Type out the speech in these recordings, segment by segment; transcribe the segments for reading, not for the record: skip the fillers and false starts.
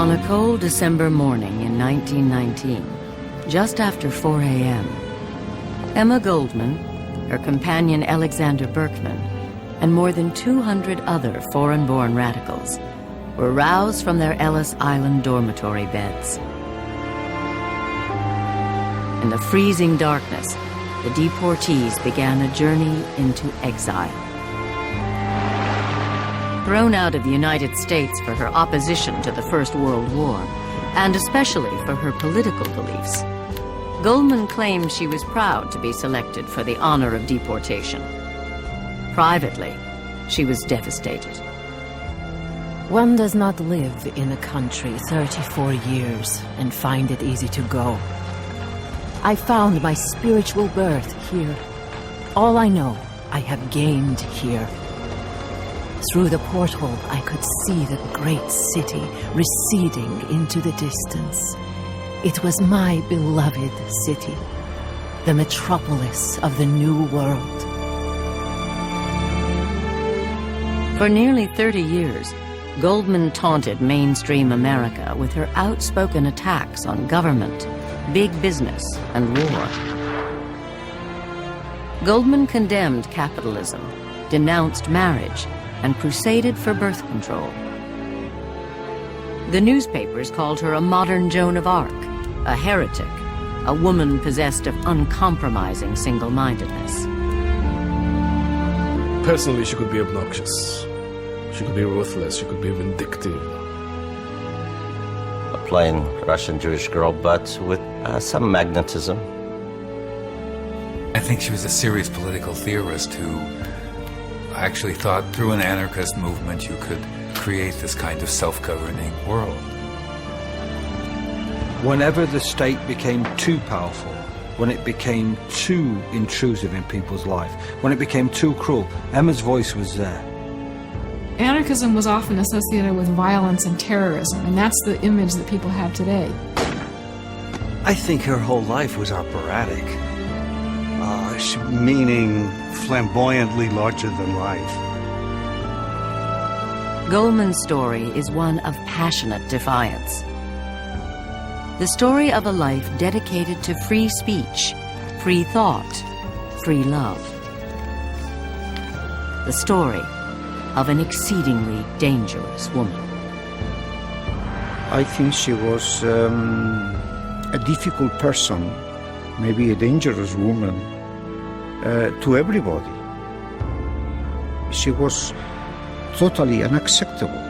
On a cold December morning in 1919, just after 4 a.m., Emma Goldman, her companion Alexander Berkman, and more than 200 other foreign-born radicals were roused from their Ellis Island dormitory beds. In the freezing darkness, the deportees began a journey into exile. Thrown out of the United States for her opposition to the First World War, and especially for her political beliefs, Goldman claimed she was proud to be selected for the honor of deportation. Privately, she was devastated. One does not live in a country 34 years and find it easy to go. I found my spiritual birth here. All I know, I have gained here. Through the porthole, I could see the great city receding into the distance. It was my beloved city, the metropolis of the New World. For nearly 30 years, Goldman taunted mainstream America with her outspoken attacks on government, big business, and war. Goldman condemned capitalism, denounced marriage, and crusaded for birth control. The newspapers called her a modern Joan of Arc, a heretic, a woman possessed of uncompromising single-mindedness. Personally, she could be obnoxious. She could be ruthless. She could be vindictive. A plain Russian Jewish girl, but with some magnetism. I think she was a serious political theorist who actually thought through an anarchist movement you could create this kind of self-governing world. Whenever the state became too powerful, when it became too intrusive in people's life, when it became too cruel, Emma's voice was there. Anarchism was often associated with violence and terrorism, and that's the image that people have today. I think her whole life was operatic, meaning flamboyantly larger than life. Goldman's story is one of passionate defiance. The story of a life dedicated to free speech, free thought, free love. The story of an exceedingly dangerous woman. I think she was a difficult person, maybe a dangerous woman to everybody. She was totally unacceptable.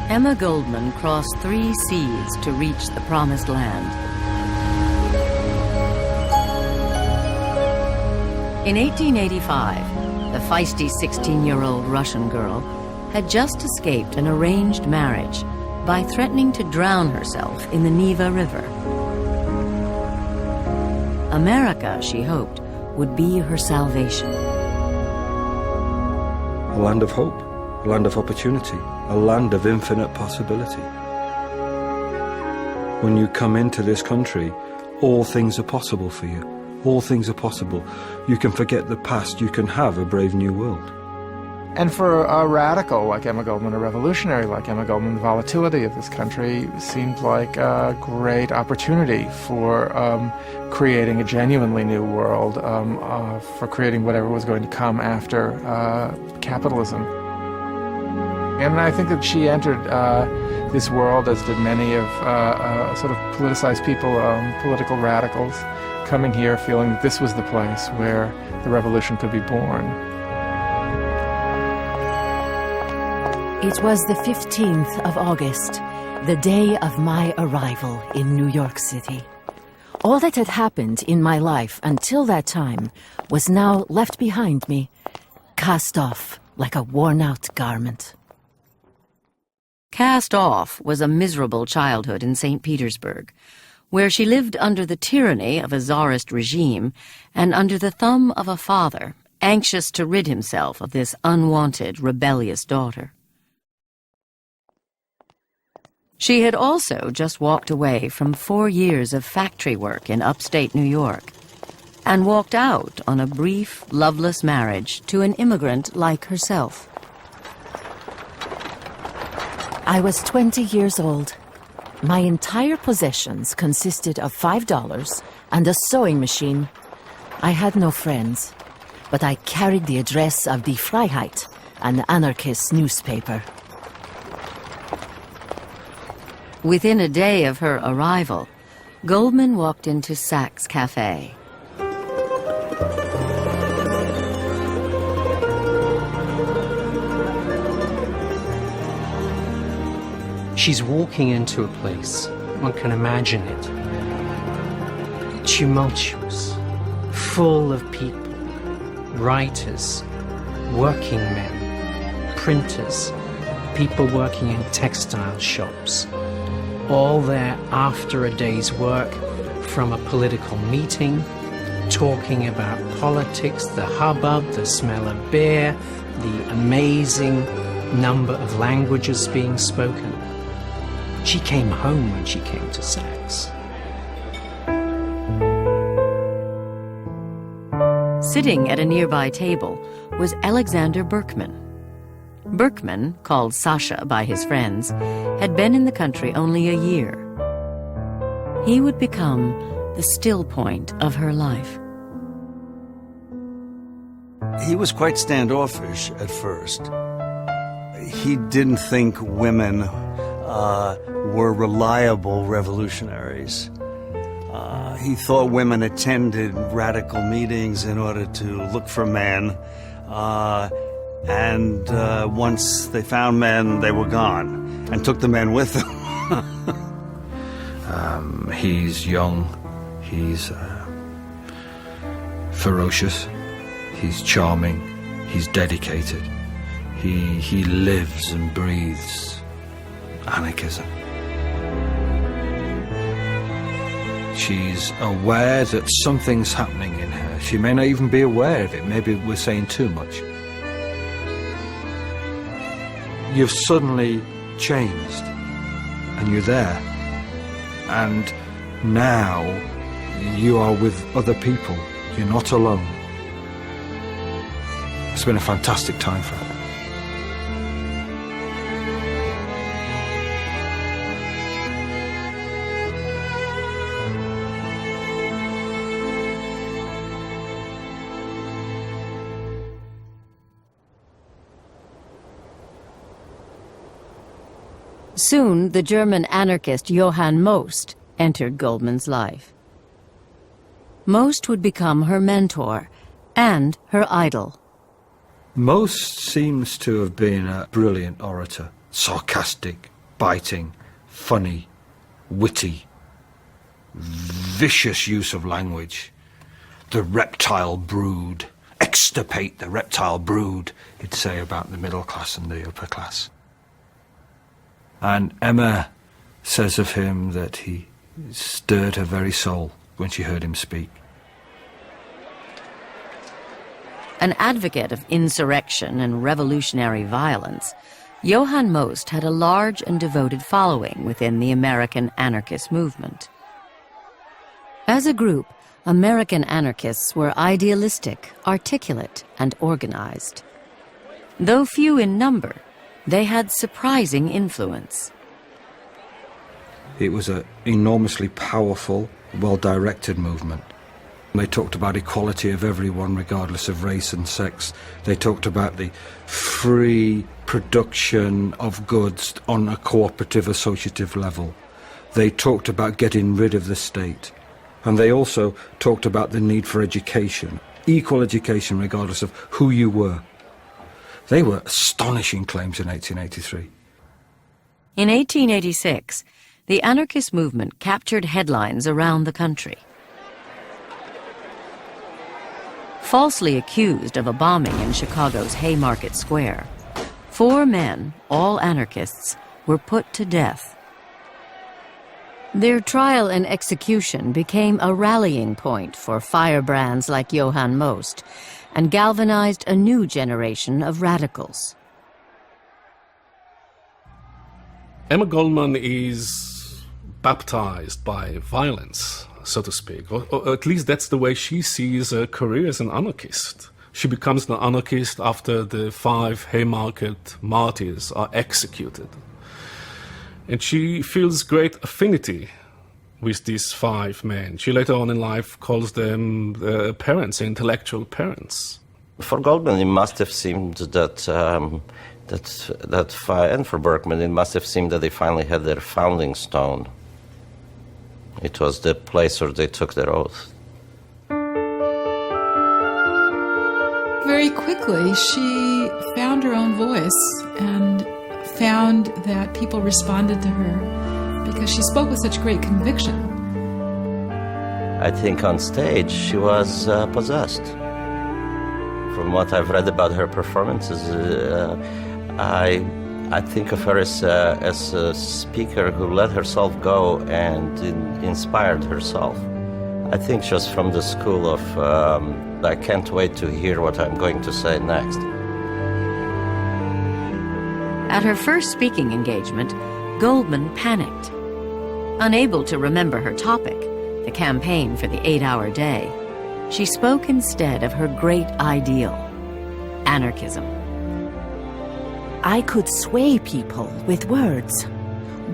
Emma Goldman crossed 3 seas to reach the Promised Land. In 1885, the feisty 16-year-old Russian girl had just escaped an arranged marriage by threatening to drown herself in the Neva River. America, she hoped, would be her salvation. A land of hope, a land of opportunity, a land of infinite possibility. When you come into this country, all things are possible for you. All things are possible. You can forget the past, you can have a brave new world. And for a radical like Emma Goldman, a revolutionary like Emma Goldman, the volatility of this country seemed like a great opportunity for creating a genuinely new world, for creating whatever was going to come after capitalism. And I think that she entered this world, as did many of sort of politicized people, political radicals, coming here feeling that this was the place where the revolution could be born. It was the 15th of August, the day of my arrival in New York City. All that had happened in my life until that time was now left behind me, cast off like a worn-out garment. Cast off was a miserable childhood in St. Petersburg, where she lived under the tyranny of a czarist regime and under the thumb of a father, anxious to rid himself of this unwanted, rebellious daughter. She had also just walked away from 4 years of factory work in upstate New York and walked out on a brief, loveless marriage to an immigrant like herself. I was 20 years old. My entire possessions consisted of $5 and a sewing machine. I had no friends, but I carried the address of Die Freiheit, an anarchist newspaper. Within a day of her arrival, Goldman walked into Sachs Cafe. She's walking into a place, one can imagine it, tumultuous, full of people, writers, working men, printers, people working in textile shops, all there after a day's work from a political meeting, talking about politics, the hubbub, the smell of beer, the amazing number of languages being spoken. She came home when she came to Sachs. Sitting at a nearby table was Alexander Berkman. Berkman, called Sasha by his friends, had been in the country only a year. He would become the still point of her life. He was quite standoffish at first. He didn't think women were reliable revolutionaries. He thought women attended radical meetings in order to look for men, and once they found men, they were gone, and took the men with them. He's young, he's ferocious, he's charming, he's dedicated. He lives and breathes anarchism. She's aware that something's happening in her. She may not even be aware of it. Maybe we're saying too much. You've suddenly changed, and you're there. And now you are with other people. You're not alone. It's been a fantastic time for her. Soon, the German anarchist Johann Most entered Goldman's life. Most would become her mentor and her idol. Most seems to have been a brilliant orator, sarcastic, biting, funny, witty, vicious use of language. The reptile brood, extirpate the reptile brood, he'd say about the middle class and the upper class. And Emma says of him that he stirred her very soul when she heard him speak. An advocate of insurrection and revolutionary violence, Johann Most had a large and devoted following within the American anarchist movement. As a group, American anarchists were idealistic, articulate, and organized. Though few in number, they had surprising influence. It was an enormously powerful, well-directed movement. They talked about equality of everyone, regardless of race and sex. They talked about the free production of goods on a cooperative, associative level. They talked about getting rid of the state. And they also talked about the need for education, equal education regardless of who you were. They were astonishing claims in 1883. In 1886, the anarchist movement captured headlines around the country. Falsely accused of a bombing in Chicago's Haymarket Square, 4 men, all anarchists, were put to death. Their trial and execution became a rallying point for firebrands like Johann Most and galvanized a new generation of radicals. Emma Goldman is baptized by violence, so to speak, or at least that's the way she sees her career as an anarchist. She becomes an anarchist after the 5 Haymarket martyrs are executed. And she feels great affinity with these 5 men. She later on in life calls them parents, intellectual parents. For Goldman, it must have seemed that, and for Berkman, it must have seemed that they finally had their founding stone. It was the place where they took their oath. Very quickly, she found her own voice and found that people responded to her because she spoke with such great conviction. I think on stage she was possessed. From what I've read about her performances, I think of her as a speaker who let herself go and inspired herself. I think she was from the school of I can't wait to hear what I'm going to say next. At her first speaking engagement, Goldman panicked. Unable to remember her topic, the campaign for the 8-hour day, she spoke instead of her great ideal, anarchism. I could sway people with words.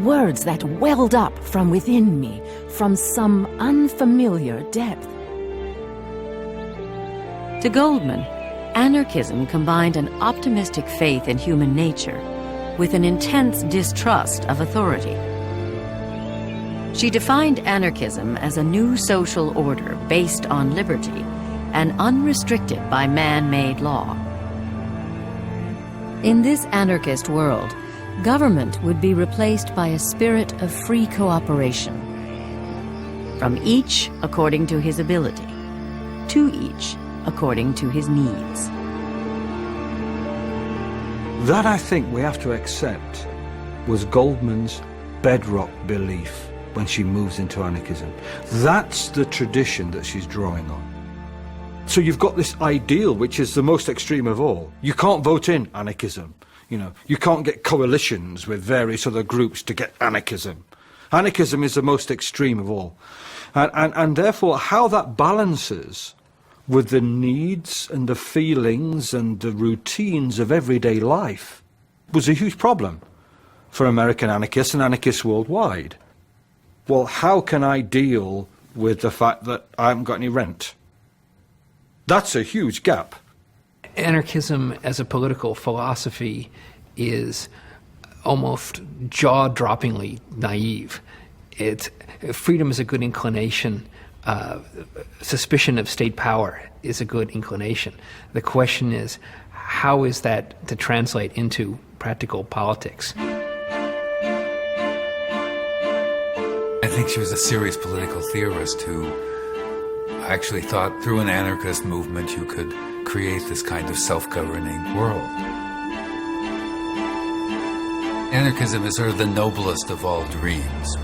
Words that welled up from within me, from some unfamiliar depth. To Goldman, anarchism combined an optimistic faith in human nature with an intense distrust of authority. She defined anarchism as a new social order based on liberty and unrestricted by man-made law. In this anarchist world, government would be replaced by a spirit of free cooperation. From each according to his ability, to each according to his needs. That, I think, we have to accept was Goldman's bedrock belief when she moves into anarchism. That's the tradition that she's drawing on. So you've got this ideal, which is the most extreme of all. You can't vote in anarchism. You can't get coalitions with various other groups to get anarchism. Anarchism is the most extreme of all. And therefore, how that balances with the needs and the feelings and the routines of everyday life was a huge problem for American anarchists and anarchists worldwide. Well, how can I deal with the fact that I haven't got any rent? That's a huge gap. Anarchism as a political philosophy is almost jaw-droppingly naive. Freedom is a good inclination. Suspicion of state power is a good inclination. The question is, how is that to translate into practical politics? I think she was a serious political theorist who actually thought through an anarchist movement you could create this kind of self-governing world. Anarchism is sort of the noblest of all dreams.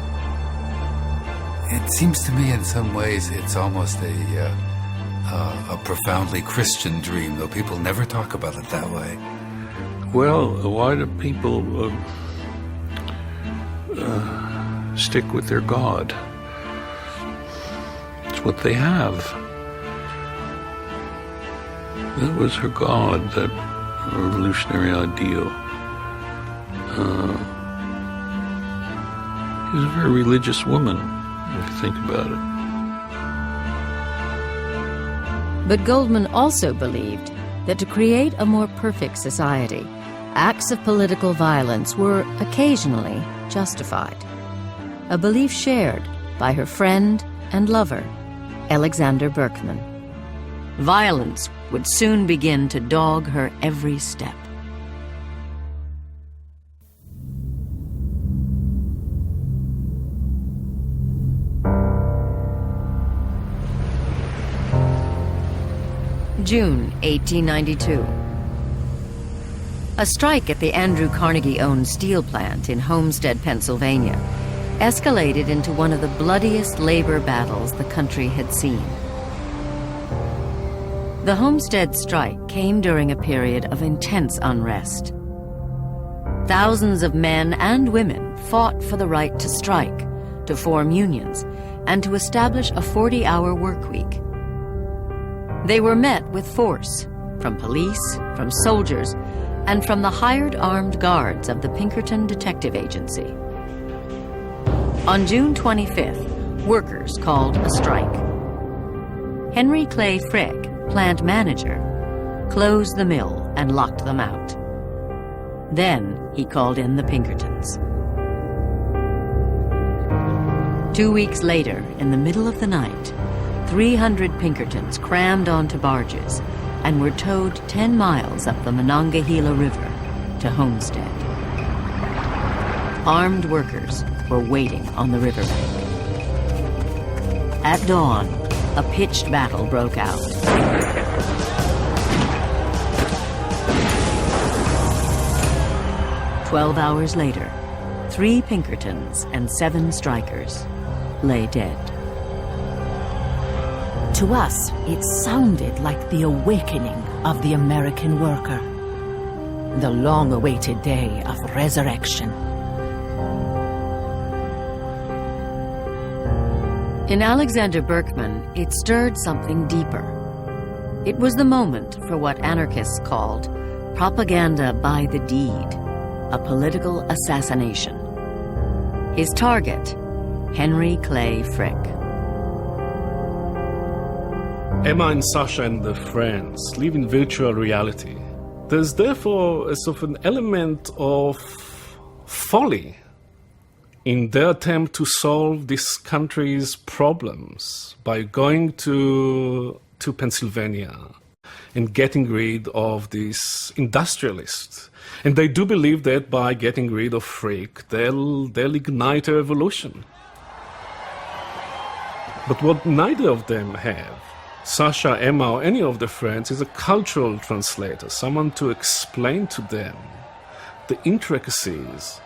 It seems to me in some ways it's almost a profoundly Christian dream, though people never talk about it that way. Well, why do people stick with their God? It's what they have. That was her God, that revolutionary ideal. She was a very religious woman, if you think about it. But Goldman also believed that to create a more perfect society, acts of political violence were occasionally justified. A belief shared by her friend and lover, Alexander Berkman. Violence would soon begin to dog her every step. June 1892. A strike at the Andrew Carnegie-owned steel plant in Homestead, Pennsylvania, escalated into one of the bloodiest labor battles the country had seen. The Homestead strike came during a period of intense unrest. Thousands of men and women fought for the right to strike, to form unions, and to establish a 40-hour work week. They were met with force from police, from soldiers, and from the hired armed guards of the Pinkerton Detective Agency. On June 25th, workers called a strike. Henry Clay Frick, plant manager, closed the mill and locked them out. Then he called in the Pinkertons. 2 weeks later, in the middle of the night, 300 Pinkertons crammed onto barges and were towed 10 miles up the Monongahela River to Homestead. Armed workers were waiting on the riverbank. At dawn, a pitched battle broke out. "12 hours later, 3 Pinkertons and 7 strikers lay dead. To us, it sounded like the awakening of the American worker, the long-awaited day of resurrection. In Alexander Berkman, it stirred something deeper. It was the moment for what anarchists called propaganda by the deed, a political assassination. His target, Henry Clay Frick. Emma and Sasha and their friends live in virtual reality. There's therefore a sort of an element of folly in their attempt to solve this country's problems by going to Pennsylvania and getting rid of these industrialists. And they do believe that by getting rid of Frick, they'll ignite a revolution. But what neither of them have, Sasha, Emma, or any of their friends, is a cultural translator, someone to explain to them the intricacies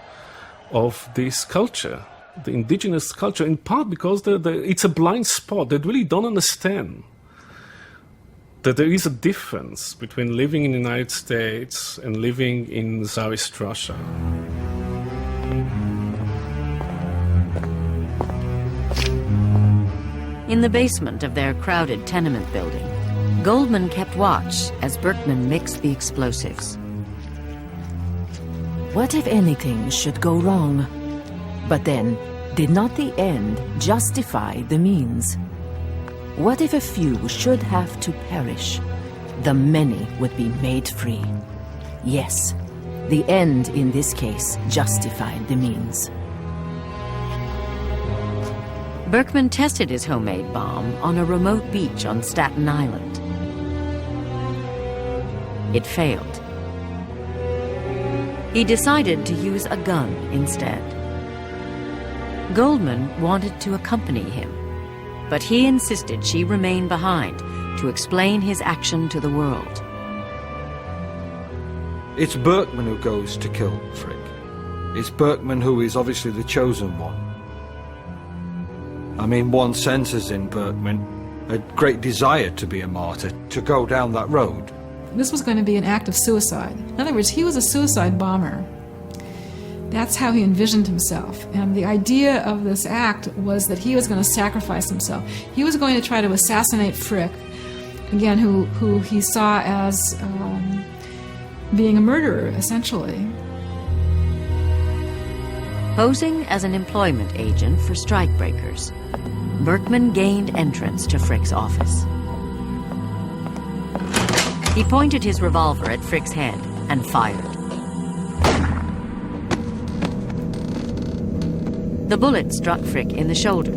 of this culture, the indigenous culture, in part because it's a blind spot. They really don't understand that there is a difference between living in the United States and living in Tsarist Russia. In the basement of their crowded tenement building, Goldman kept watch as Berkman mixed the explosives. What if anything should go wrong? But then, did not the end justify the means? What if a few should have to perish? The many would be made free. Yes, the end in this case justified the means. Berkman tested his homemade bomb on a remote beach on Staten Island. It failed. He decided to use a gun instead. Goldman wanted to accompany him, but he insisted she remain behind to explain his action to the world. It's Berkman who goes to kill Frick. It's Berkman who is obviously the chosen one. I mean, one senses in Berkman a great desire to be a martyr, to go down that road. This was going to be an act of suicide. In other words, he was a suicide bomber. That's how he envisioned himself. And the idea of this act was that he was going to sacrifice himself. He was going to try to assassinate Frick, again, who he saw as being a murderer, essentially. Posing as an employment agent for strikebreakers, Berkman gained entrance to Frick's office. He pointed his revolver at Frick's head and fired. The bullet struck Frick in the shoulder.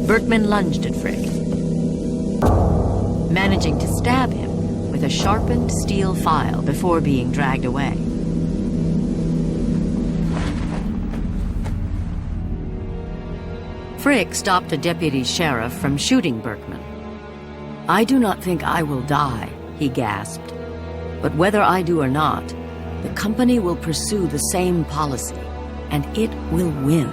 Berkman lunged at Frick, managing to stab him with a sharpened steel file before being dragged away. Frick stopped a deputy sheriff from shooting Berkman. "I do not think I will die," he gasped. "But whether I do or not, the company will pursue the same policy, and it will win.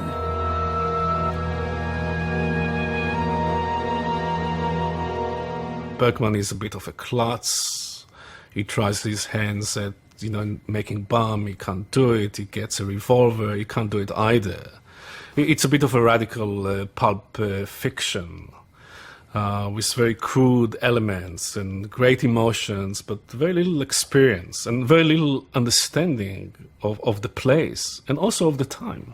Berkman is a bit of a klutz. He tries his hands at, making bomb. He can't do it. He gets a revolver. He can't do it either. It's a bit of a radical pulp fiction with very crude elements and great emotions, but very little experience and very little understanding of the place and also of the time.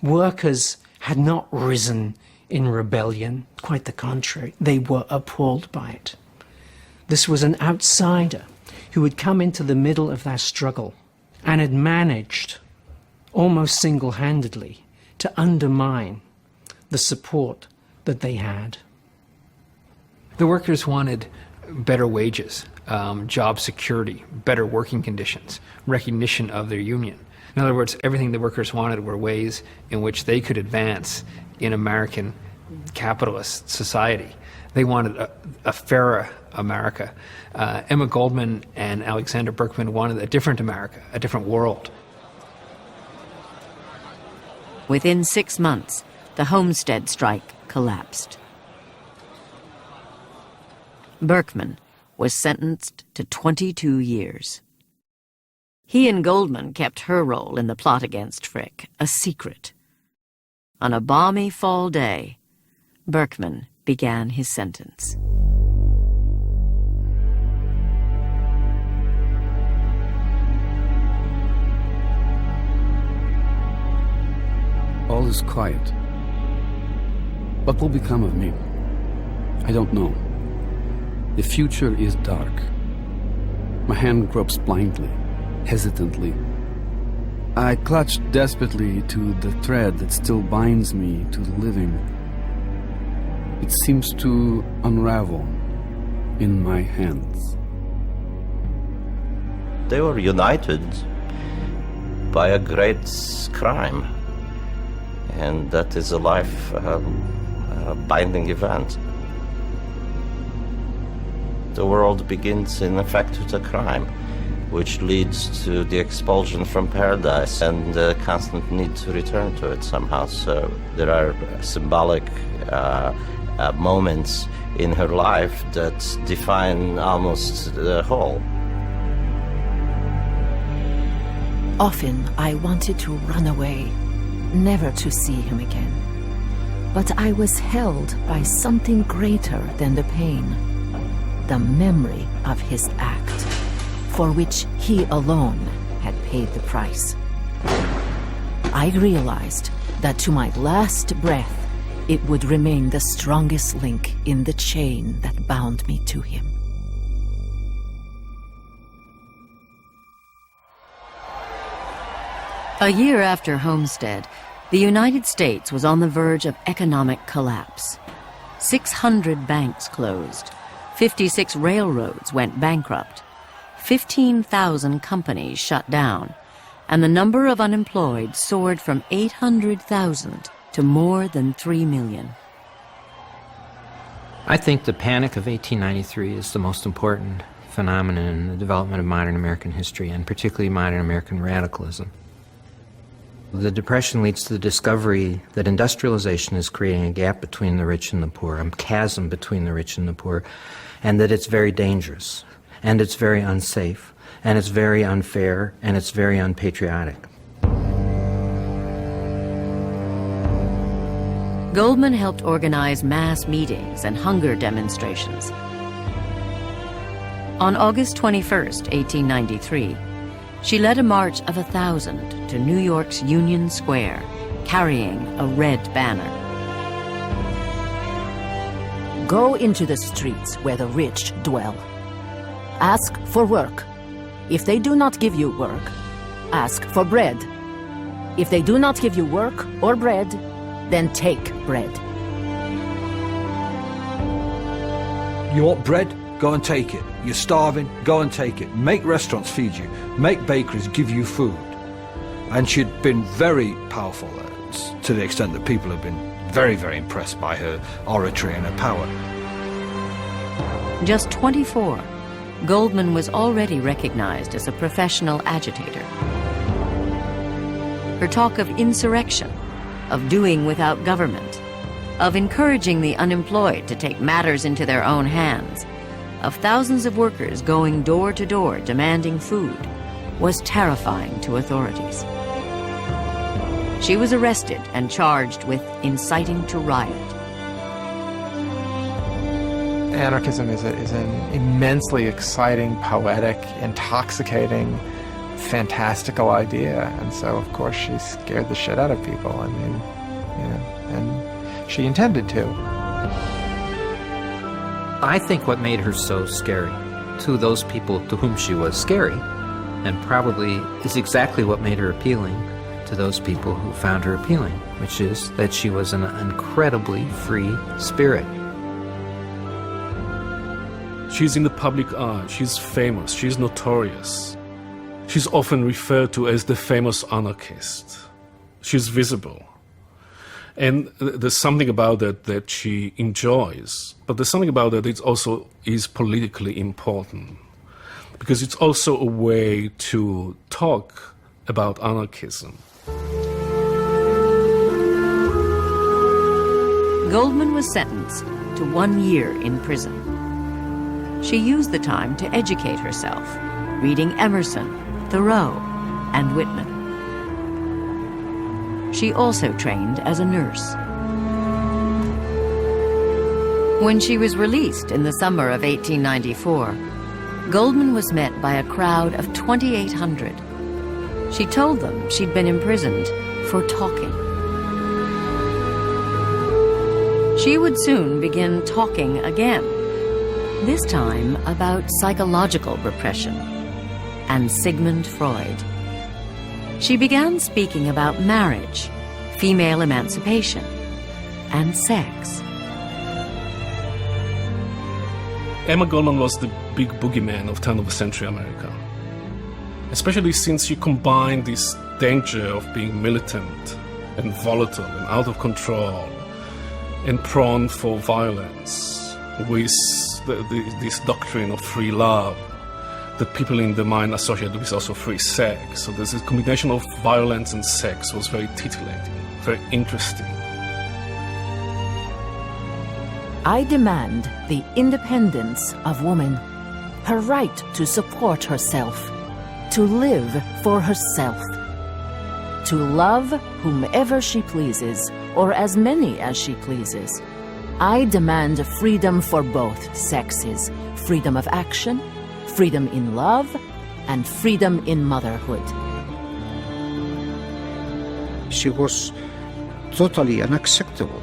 Workers had not risen in rebellion, quite the contrary. They were appalled by it. This was an outsider who had come into the middle of that struggle and had managed, almost single-handedly, to undermine the support that they had. The workers wanted better wages, job security, better working conditions, recognition of their union. In other words, everything the workers wanted were ways in which they could advance in American capitalist society. They wanted a fairer America. Emma Goldman and Alexander Berkman wanted a different America, a different world. Within 6 months, the Homestead strike collapsed. Berkman was sentenced to 22 years. He and Goldman kept her role in the plot against Frick a secret. On a balmy fall day, Berkman began his sentence. All is quiet. What will become of me? I don't know. The future is dark. My hand gropes blindly, hesitantly. I clutch desperately to the thread that still binds me to the living. It seems to unravel in my hands. They were united by a great crime, and that is a life-binding event. The world begins, in effect, with a crime, which leads to the expulsion from paradise and the constant need to return to it somehow. So there are symbolic moments in her life that define almost the whole. Often I wanted to run away, never to see him again. But I was held by something greater than the pain, the memory of his act, for which he alone had paid the price. I realized that to my last breath, it would remain the strongest link in the chain that bound me to him. A year after Homestead, the United States was on the verge of economic collapse. 600 banks closed. 56 railroads went bankrupt. 15,000 companies shut down, and the number of unemployed soared from 800,000 to more than 3 million. I think the Panic of 1893 is the most important phenomenon in the development of modern American history, and particularly modern American radicalism. The Depression leads to the discovery that industrialization is creating a gap between the rich and the poor, a chasm between the rich and the poor, and that it's very dangerous, and it's very unsafe, and it's very unfair, and it's very unpatriotic. Goldman helped organize mass meetings and hunger demonstrations. On August 21st, 1893, she led a march of 1,000 to New York's Union Square, carrying a red banner. Go into the streets where the rich dwell. Ask for work. If they do not give you work, ask for bread. If they do not give you work or bread, then take bread. You want bread? Go and take it. You're starving? Go and take it. Make restaurants feed you. Make bakeries give you food. And she'd been very powerful to the extent that people have been very, very impressed by her oratory and her power. Just 24, Goldman was already recognized as a professional agitator. Her talk of insurrection, of doing without government, of encouraging the unemployed to take matters into their own hands, of thousands of workers going door to door demanding food, was terrifying to authorities. She was arrested and charged with inciting to riot. Anarchism is an immensely exciting, poetic, intoxicating, fantastical idea, and so of course she scared the shit out of people. I mean, you know, and she intended to. I think what made her so scary to those people to whom she was scary, and probably is exactly what made her appealing to those people who found her appealing, which is that she was an incredibly free spirit. She's in the public eye, she's famous, she's notorious. She's often referred to as the famous anarchist. She's visible. And there's something about that that she enjoys, but there's something about that that also is politically important, because it's also a way to talk about anarchism. Goldman was sentenced to 1 year in prison. She used the time to educate herself, reading Emerson, Thoreau, and Whitman. She also trained as a nurse. When she was released in the summer of 1894, Goldman was met by a crowd of 2,800. She told them she'd been imprisoned for talking. She would soon begin talking again, this time about psychological repression and Sigmund Freud. She began speaking about marriage, female emancipation, and sex. Emma Goldman was the big boogeyman of turn of the century America, especially since she combined this danger of being militant and volatile and out of control and prone for violence with this doctrine of free love that people in the mind associate with also free sex. So there's this combination of violence and sex was very titillating, very interesting. I demand the independence of woman, her right to support herself, to live for herself, to love whomever she pleases, or as many as she pleases. I demand freedom for both sexes, freedom of action, freedom in love, and freedom in motherhood. She was totally unacceptable,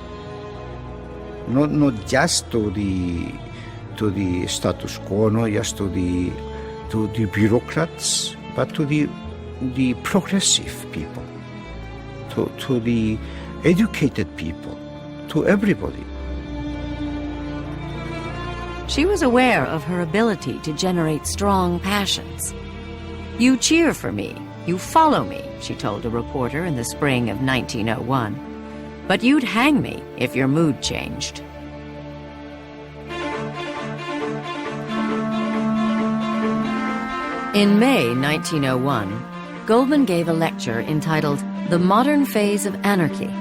not just to the status quo, not just to the bureaucrats, but to the progressive people, to the educated people, to everybody. She was aware of her ability to generate strong passions. "You cheer for me, you follow me," she told a reporter in the spring of 1901. "But you'd hang me if your mood changed." In May 1901, Goldman gave a lecture entitled "The Modern Phase of Anarchy,"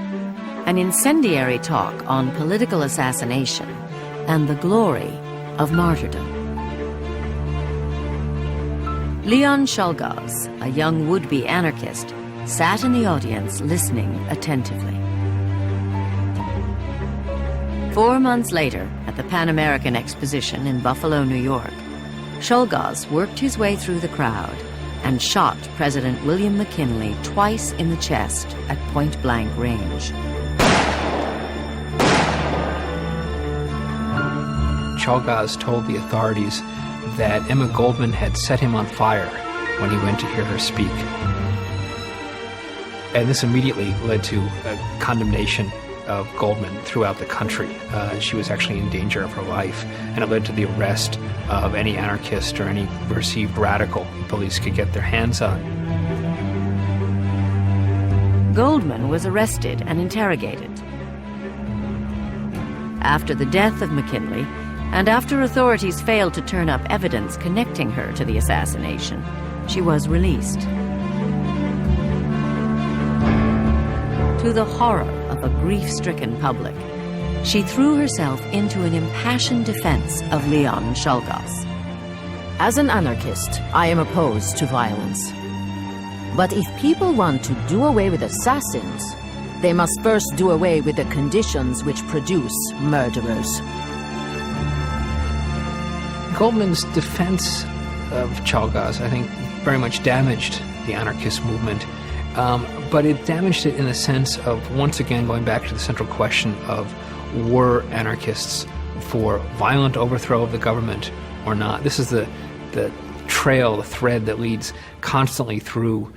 an incendiary talk on political assassination and the glory of martyrdom. Leon Czolgosz, a young would-be anarchist, sat in the audience listening attentively. 4 months later, at the Pan American Exposition in Buffalo, New York, Czolgosz worked his way through the crowd and shot President William McKinley twice in the chest at point-blank range. Czolgosz told the authorities that Emma Goldman had set him on fire when he went to hear her speak. And this immediately led to a condemnation of Goldman throughout the country. She was actually in danger of her life, and it led to the arrest of any anarchist or any perceived radical police could get their hands on. Goldman was arrested and interrogated. After the death of McKinley, and after authorities failed to turn up evidence connecting her to the assassination, she was released. to the horror of a grief-stricken public, she threw herself into an impassioned defense of Leon Czolgosz. As an anarchist, I am opposed to violence. But if people want to do away with assassins, they must first do away with the conditions which produce murderers. Goldman's defense of Czolgosz, I think, very much damaged the anarchist movement, but it damaged it in the sense of, once again, going back to the central question of, were anarchists for violent overthrow of the government or not? This is the trail, the thread that leads constantly through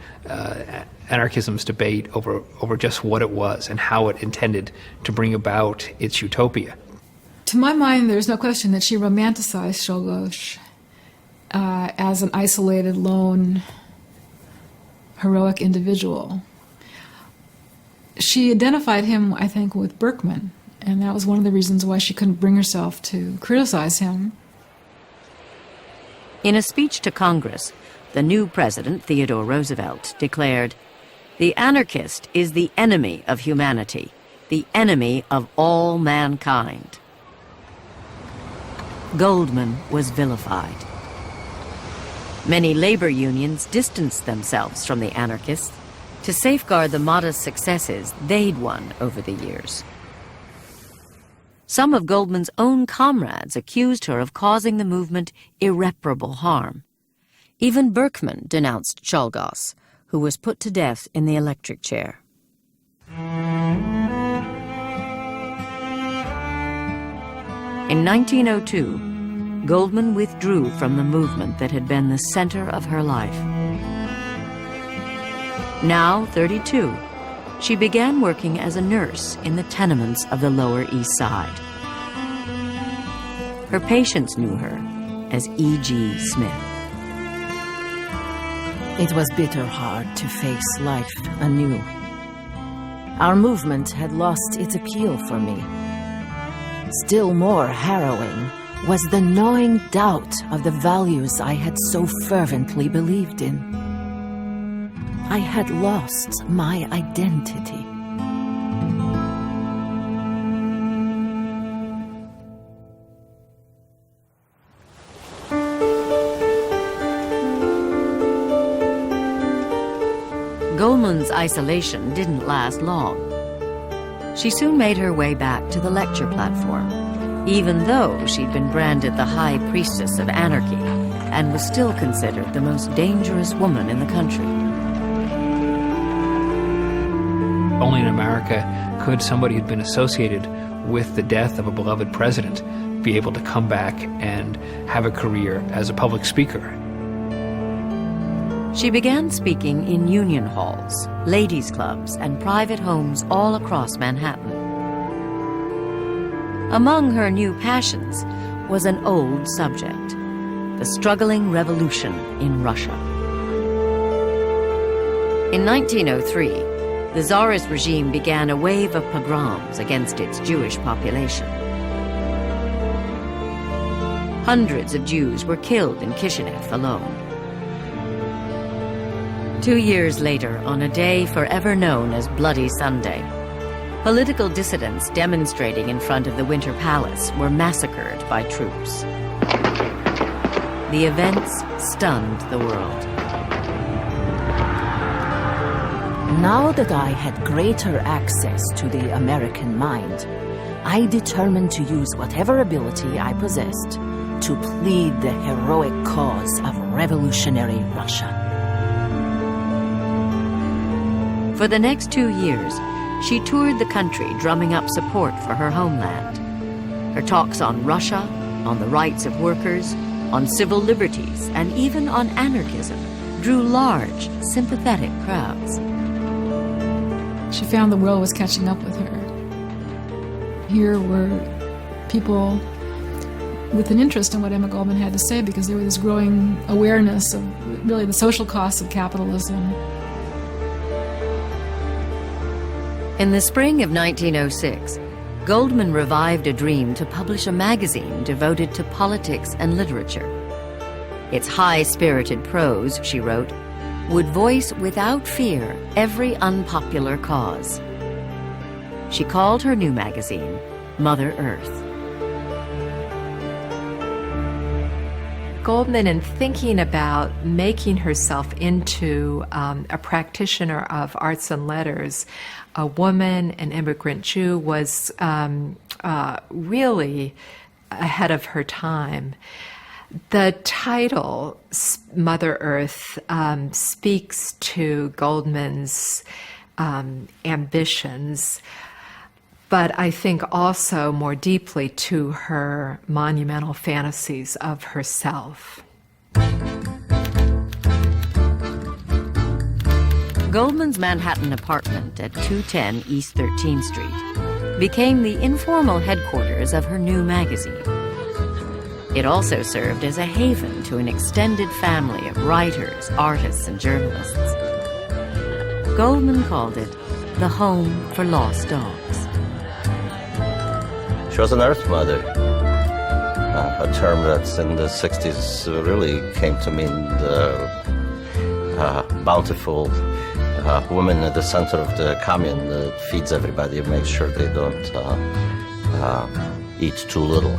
anarchism's debate over just what it was and how it intended to bring about its utopia. To my mind, there's no question that she romanticized Czolgosz as an isolated, lone, heroic individual. She identified him, I think, with Berkman, and that was one of the reasons why she couldn't bring herself to criticize him. In a speech to Congress, the new president, Theodore Roosevelt, declared, "The anarchist is the enemy of humanity, the enemy of all mankind." Goldman was vilified. Many labor unions distanced themselves from the anarchists to safeguard the modest successes they'd won over the years. Some of Goldman's own comrades accused her of causing the movement irreparable harm. Even Berkman denounced Czolgosz, who was put to death in the electric chair. In 1902, Goldman withdrew from the movement that had been the center of her life. Now 32, she began working as a nurse in the tenements of the Lower East Side. Her patients knew her as E.G. Smith. It was bitter hard to face life anew. Our movement had lost its appeal for me. Still more harrowing was the gnawing doubt of the values I had so fervently believed in. I had lost my identity. Goldman's isolation didn't last long. She soon made her way back to the lecture platform, even though she'd been branded the high priestess of anarchy and was still considered the most dangerous woman in the country. Only in America could somebody who'd been associated with the death of a beloved president be able to come back and have a career as a public speaker. She began speaking in union halls, ladies' clubs, and private homes all across Manhattan. Among her new passions was an old subject, the struggling revolution in Russia. In 1903, the Tsarist regime began a wave of pogroms against its Jewish population. Hundreds of Jews were killed in Kishinev alone. 2 years later, on a day forever known as Bloody Sunday, political dissidents demonstrating in front of the Winter Palace were massacred by troops. The events stunned the world. Now that I had greater access to the American mind, I determined to use whatever ability I possessed to plead the heroic cause of revolutionary Russia. For the next 2 years, she toured the country drumming up support for her homeland. Her talks on Russia, on the rights of workers, on civil liberties, and even on anarchism drew large, sympathetic crowds. She found the world was catching up with her. Here were people with an interest in what Emma Goldman had to say because there was this growing awareness of really the social costs of capitalism. In the spring of 1906, Goldman revived a dream to publish a magazine devoted to politics and literature. Its high-spirited prose, she wrote, would voice without fear every unpopular cause. She called her new magazine Mother Earth. Goldman, in thinking about making herself into a practitioner of arts and letters, a woman, an immigrant Jew, was really ahead of her time. The title, Mother Earth, speaks to Goldman's ambitions, but I think also more deeply to her monumental fantasies of herself. Goldman's Manhattan apartment at 210 East 13th Street became the informal headquarters of her new magazine. It also served as a haven to an extended family of writers, artists, and journalists. Goldman called it the home for lost dogs. She was an earth mother, a term that's in the 60s really came to mean the bountiful woman at the center of the commune that feeds everybody and makes sure they don't eat too little.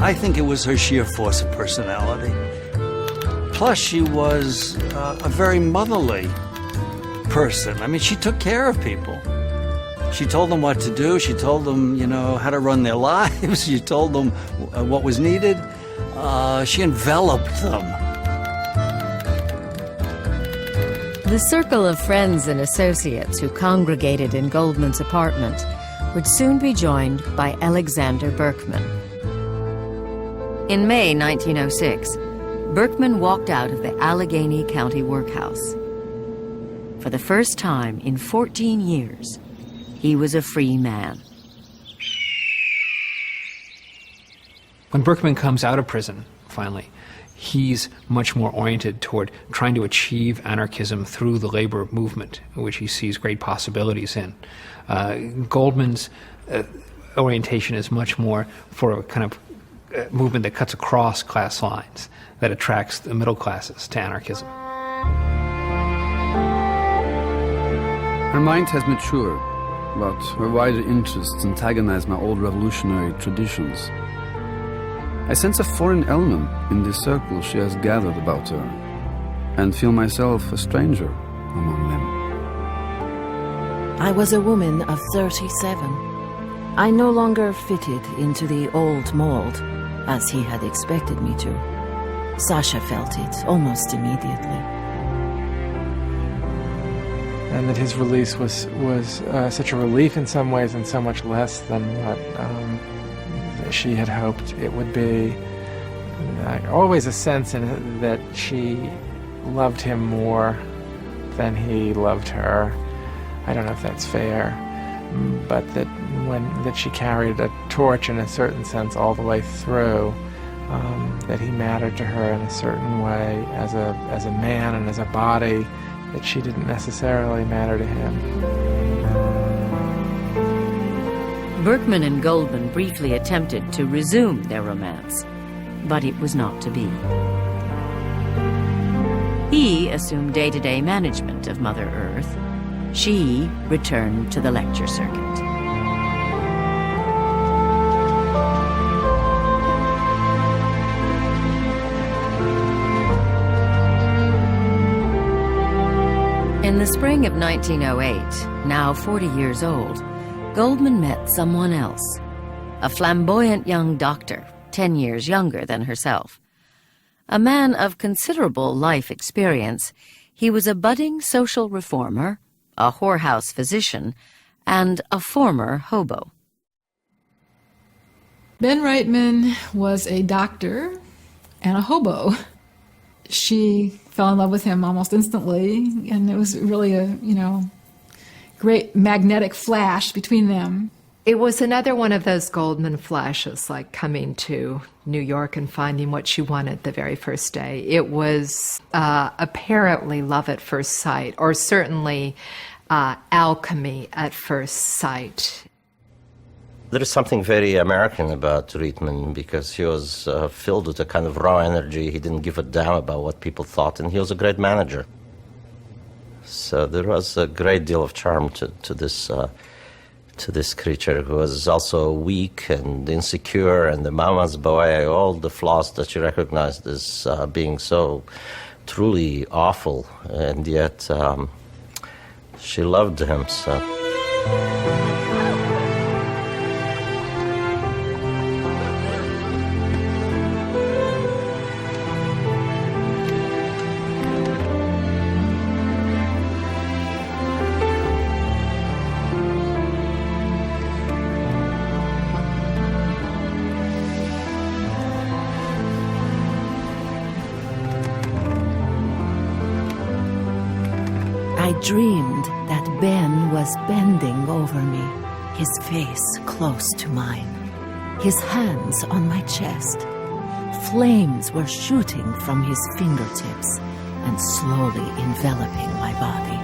I think it was her sheer force of personality. Plus, she was a very motherly person. I mean, she took care of people. She told them what to do. She told them, you know, how to run their lives. She told them what was needed. She enveloped them. The circle of friends and associates who congregated in Goldman's apartment would soon be joined by Alexander Berkman. In May 1906, Berkman walked out of the Allegheny County Workhouse. For the first time in 14 years, he was a free man. When Berkman comes out of prison, finally, he's much more oriented toward trying to achieve anarchism through the labor movement, which he sees great possibilities in. Goldman's orientation is much more for a kind of movement that cuts across class lines, that attracts the middle classes to anarchism. Her mind has matured, but her wider interests antagonize my old revolutionary traditions. I sense a foreign element in the circle she has gathered about her, and feel myself a stranger among them. I was a woman of 37. I no longer fitted into the old mold, as he had expected me to. Sasha felt it almost immediately. And that his release was such a relief in some ways and so much less than what she had hoped it would be. Always a sense in that she loved him more than he loved her. I don't know if that's fair, but that she carried a torch in a certain sense all the way through, that he mattered to her in a certain way as a man and as a body, that she didn't necessarily matter to him. Berkman and Goldman briefly attempted to resume their romance, but it was not to be. He assumed day-to-day management of Mother Earth. She returned to the lecture circuit. In the spring of 1908, now 40 years old, Goldman met someone else, a flamboyant young doctor, 10 years younger than herself. A man of considerable life experience, he was a budding social reformer, a whorehouse physician, and a former hobo. Ben Reitman was a doctor and a hobo. She fell in love with him almost instantly, and it was really a, great magnetic flash between them. It was another one of those Goldman flashes, like coming to New York and finding what she wanted the very first day. It was apparently love at first sight, or certainly alchemy at first sight. There is something very American about Reitman because he was filled with a kind of raw energy. He didn't give a damn about what people thought, and he was a great manager. So there was a great deal of charm to this to this creature who was also weak and insecure and the mama's boy, all the flaws that she recognized as being so truly awful, and yet she loved him so. I dreamed that Ben was bending over me, his face close to mine, his hands on my chest. Flames were shooting from his fingertips and slowly enveloping my body.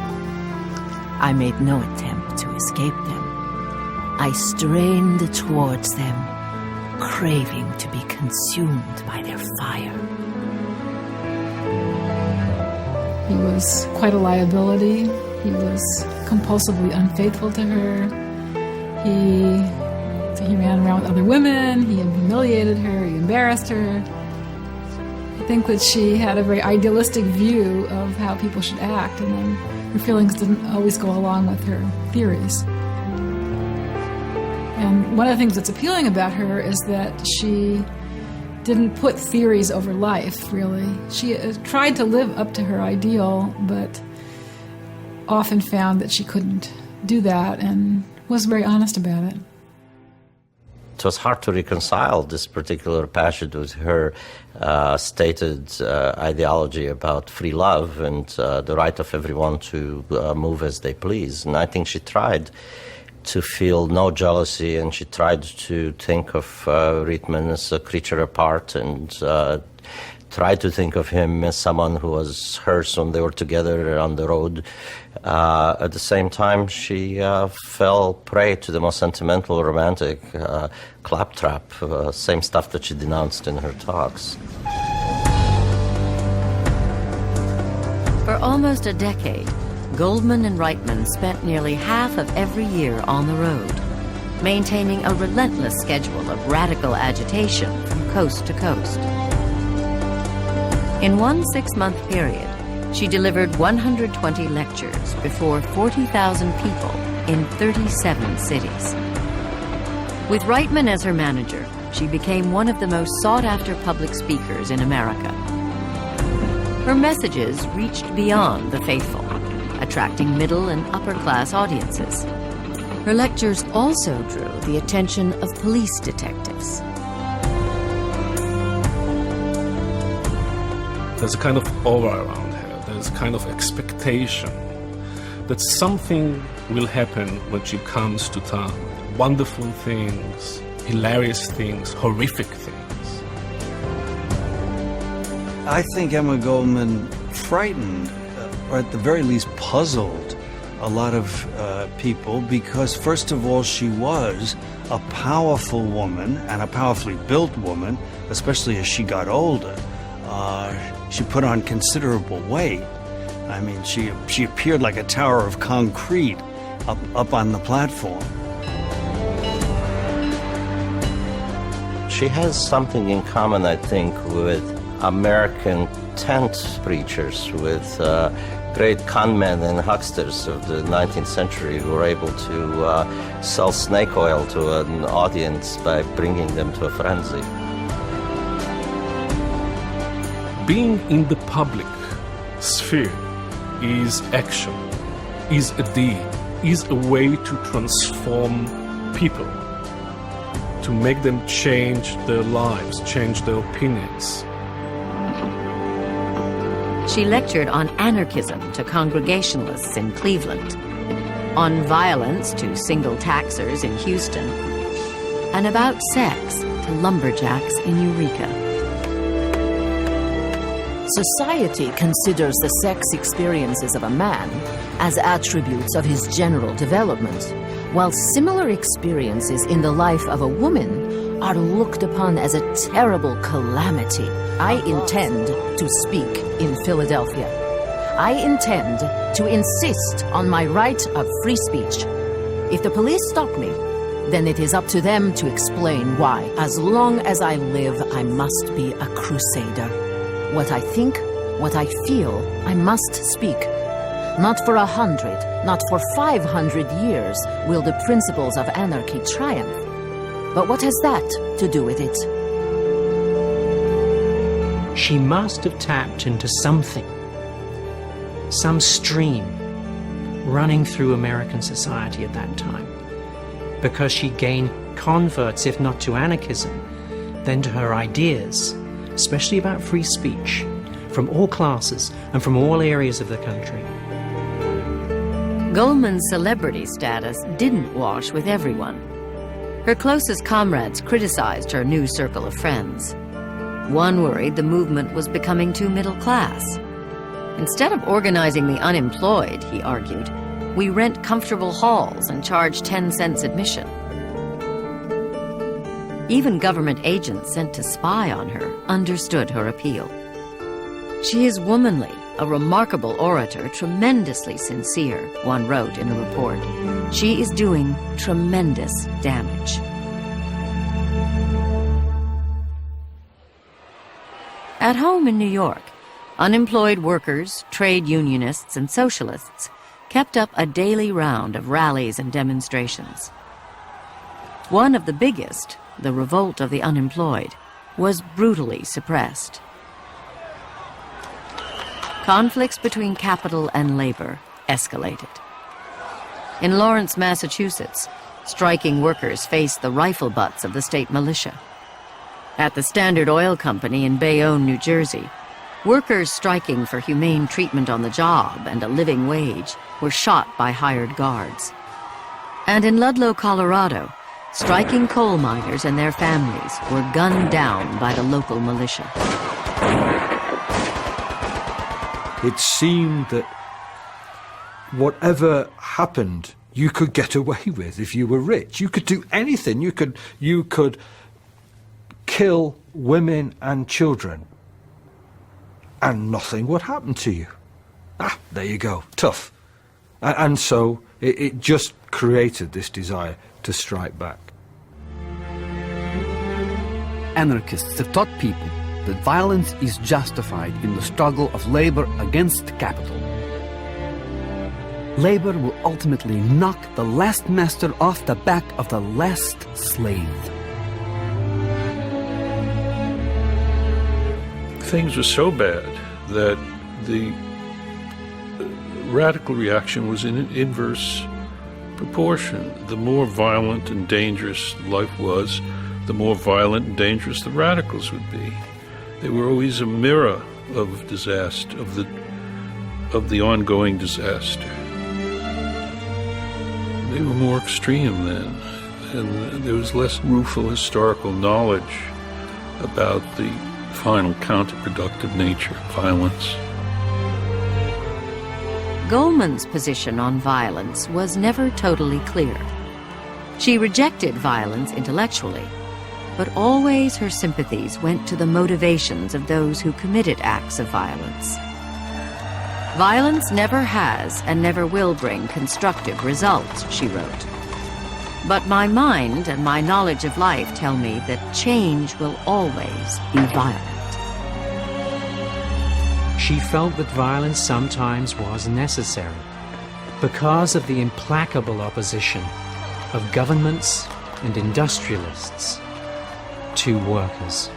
I made no attempt to escape them. I strained towards them, craving to be consumed by their fire. He was quite a liability. He was compulsively unfaithful to her. He ran around with other women. He humiliated her. He embarrassed her. I think that she had a very idealistic view of how people should act, and then her feelings didn't always go along with her theories. And one of the things that's appealing about her is that she didn't put theories over life, really. She tried to live up to her ideal, but often found that she couldn't do that and was very honest about it. It was hard to reconcile this particular passage with her stated ideology about free love and the right of everyone to move as they please. And I think she tried to feel no jealousy, and she tried to think of Rittmann as a creature apart, and tried to think of him as someone who was hers when they were together on the road. At the same time, she fell prey to the most sentimental, romantic claptrap, same stuff that she denounced in her talks. For almost a decade, Goldman and Reitman spent nearly half of every year on the road, maintaining a relentless schedule of radical agitation from coast to coast. In one 6-month period, she delivered 120 lectures before 40,000 people in 37 cities. With Reitman as her manager, she became one of the most sought-after public speakers in America. Her messages reached beyond the faithful, attracting middle and upper-class audiences. Her lectures also drew the attention of police detectives. There's a kind of aura around her. There's a kind of expectation that something will happen when she comes to town. Wonderful things, hilarious things, horrific things. I think Emma Goldman frightened, or at the very least puzzled, a lot of people, because first of all, she was a powerful woman, and a powerfully built woman, especially as she got older. She put on considerable weight. I mean, she appeared like a tower of concrete up on the platform. She has something in common, I think, with American tent preachers, with great conmen and hucksters of the 19th century who were able to sell snake oil to an audience by bringing them to a frenzy. Being in the public sphere is action, is a deed, is a way to transform people, to make them change their lives, change their opinions. She lectured on anarchism to Congregationalists in Cleveland, on violence to single taxers in Houston, and about sex to lumberjacks in Eureka. Society considers the sex experiences of a man as attributes of his general development, while similar experiences in the life of a woman are looked upon as a terrible calamity. I intend to speak in Philadelphia. I intend to insist on my right of free speech. If the police stop me, then it is up to them to explain why. As long as I live, I must be a crusader. What I think, what I feel, I must speak. Not for 100, not for 500 years will the principles of anarchy triumph. But what has that to do with it? She must have tapped into something, some stream running through American society at that time, because she gained converts, if not to anarchism, then to her ideas, especially about free speech, from all classes and from all areas of the country. Goldman's celebrity status didn't wash with everyone. Her closest comrades criticized her new circle of friends. One worried the movement was becoming too middle class. Instead of organizing the unemployed, he argued, we rent comfortable halls and charge 10 cents admission. Even government agents sent to spy on her understood her appeal. She is womanly, a remarkable orator, tremendously sincere, one wrote in a report. She is doing tremendous damage. At home in New York, unemployed workers, trade unionists, and socialists kept up a daily round of rallies and demonstrations. One of the biggest, the revolt of the unemployed, was brutally suppressed. Conflicts between capital and labor escalated. In Lawrence, Massachusetts, striking workers faced the rifle butts of the state militia. At the Standard Oil Company in Bayonne, New Jersey, workers striking for humane treatment on the job and a living wage were shot by hired guards. And in Ludlow, Colorado, striking coal miners and their families were gunned down by the local militia. It seemed that whatever happened, you could get away with if you were rich. You could do anything. You could kill women and children, and nothing would happen to you. There you go, tough. And so it just created this desire to strike back. Anarchists have taught people that violence is justified in the struggle of labor against capital. Labor will ultimately knock the last master off the back of the last slave. Things were so bad that the radical reaction was in an inverse proportion. The more violent and dangerous life was, the more violent and dangerous the radicals would be. They were always a mirror of disaster, of the ongoing disaster. They were more extreme then, and there was less rueful historical knowledge about the final counterproductive nature of violence. Goldman's position on violence was never totally clear. She rejected violence intellectually, but always her sympathies went to the motivations of those who committed acts of violence. Violence never has and never will bring constructive results, she wrote. But my mind and my knowledge of life tell me that change will always be violent. She felt that violence sometimes was necessary because of the implacable opposition of governments and industrialists to workers.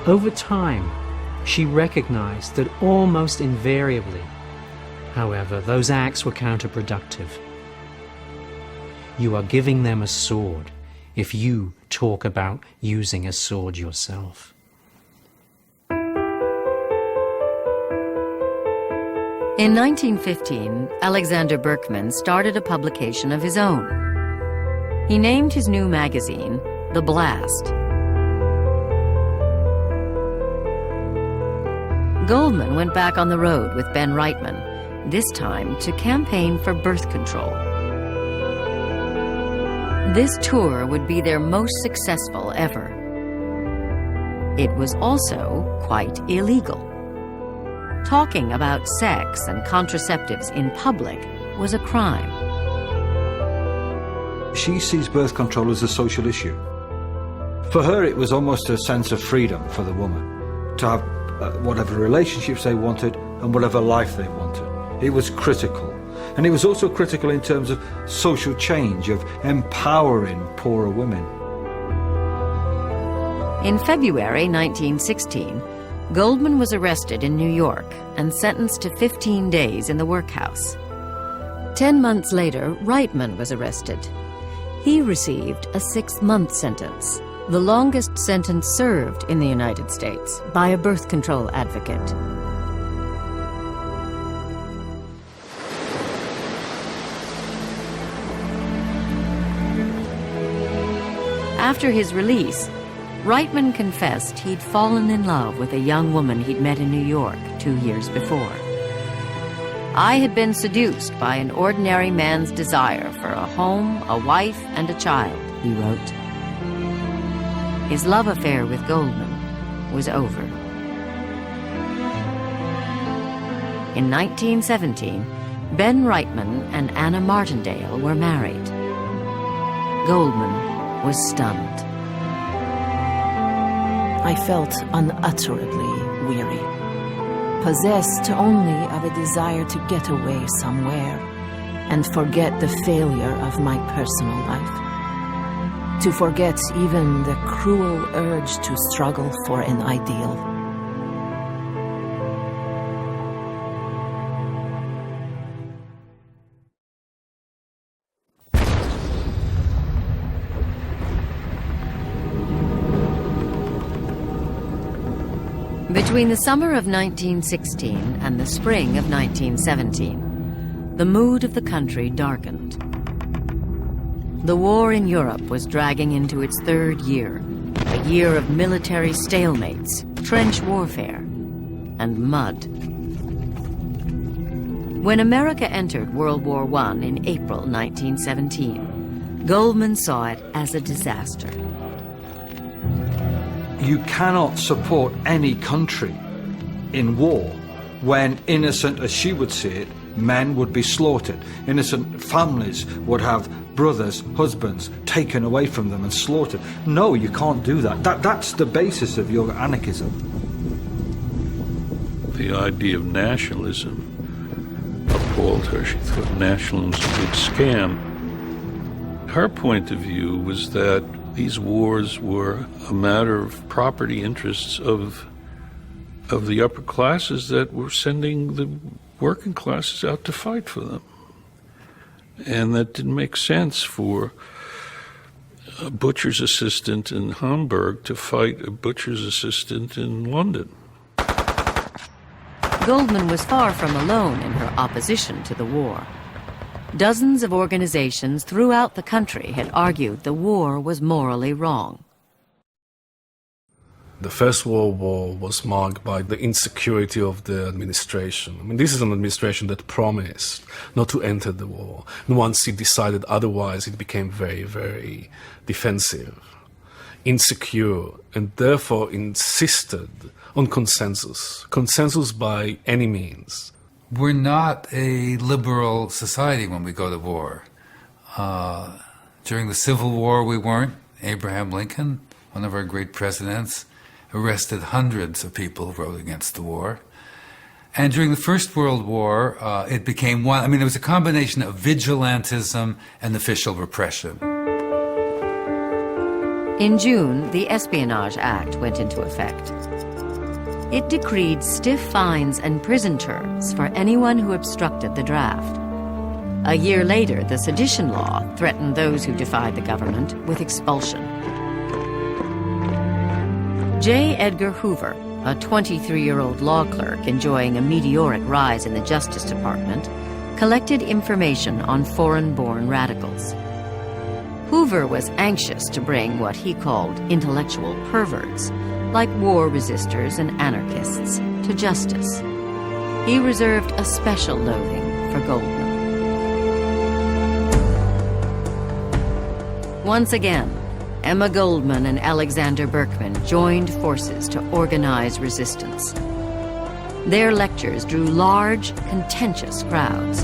Over time, she recognized that almost invariably, however, those acts were counterproductive. You are giving them a sword if you talk about using a sword yourself. In 1915, Alexander Berkman started a publication of his own. He named his new magazine The Blast. Goldman went back on the road with Ben Reitman, this time to campaign for birth control. This tour would be their most successful ever. It was also quite illegal. Talking about sex and contraceptives in public was a crime. She sees birth control as a social issue. For her, it was almost a sense of freedom for the woman to have whatever relationships they wanted and whatever life they wanted. It was critical. And it was also critical in terms of social change, of empowering poorer women. In February 1916, Goldman was arrested in New York and sentenced to 15 days in the workhouse. 10 months later, Reitman was arrested. He received a 6-month sentence, the longest sentence served in the United States by a birth control advocate. After his release, Reitman confessed he'd fallen in love with a young woman he'd met in New York 2 years before. I had been seduced by an ordinary man's desire for a home, a wife, and a child, he wrote. His love affair with Goldman was over. In 1917, Ben Reitman and Anna Martindale were married. Goldman was stunned. I felt unutterably weary, possessed only of a desire to get away somewhere and forget the failure of my personal life, to forget even the cruel urge to struggle for an ideal. Between the summer of 1916 and the spring of 1917, the mood of the country darkened. The war in Europe was dragging into its 3rd year, a year of military stalemates, trench warfare, and mud. When America entered World War I in April 1917, Goldman saw it as a disaster. You cannot support any country in war when innocent, as she would see it, men would be slaughtered. Innocent families would have brothers, husbands taken away from them and slaughtered. No, you can't do that. That's the basis of your anarchism. The idea of nationalism appalled her. She thought nationalism was a big scam. Her point of view was that these wars were a matter of property interests of the upper classes that were sending the working classes out to fight for them. And that didn't make sense for a butcher's assistant in Hamburg to fight a butcher's assistant in London. Goldman was far from alone in her opposition to the war. Dozens of organizations throughout the country had argued the war was morally wrong. The First World War was marked by the insecurity of the administration. I mean, this is an administration that promised not to enter the war. And once it decided otherwise, it became very, very defensive, insecure, and therefore insisted on consensus by any means. We're not a liberal society when we go to war. During the Civil War, we weren't. Abraham Lincoln, one of our great presidents, arrested hundreds of people who wrote against the war. And during the First World War, it became one. I mean, there was a combination of vigilantism and official repression. In June, the Espionage Act went into effect. It decreed stiff fines and prison terms for anyone who obstructed the draft. A year later, the sedition law threatened those who defied the government with expulsion. J. Edgar Hoover, a 23-year-old law clerk enjoying a meteoric rise in the Justice Department, collected information on foreign-born radicals. Hoover was anxious to bring what he called intellectual perverts, like war resistors and anarchists, to justice. He reserved a special loathing for Goldman. Once again, Emma Goldman and Alexander Berkman joined forces to organize resistance. Their lectures drew large, contentious crowds.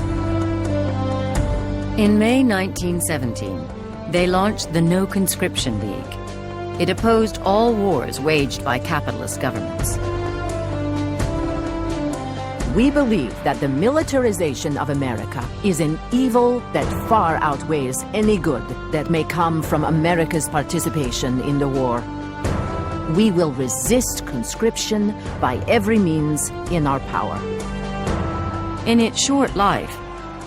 In May 1917, They launched the No Conscription League. It opposed all wars waged by capitalist governments. We believe that the militarization of America is an evil that far outweighs any good that may come from America's participation in the war. We will resist conscription by every means in our power. In its short life,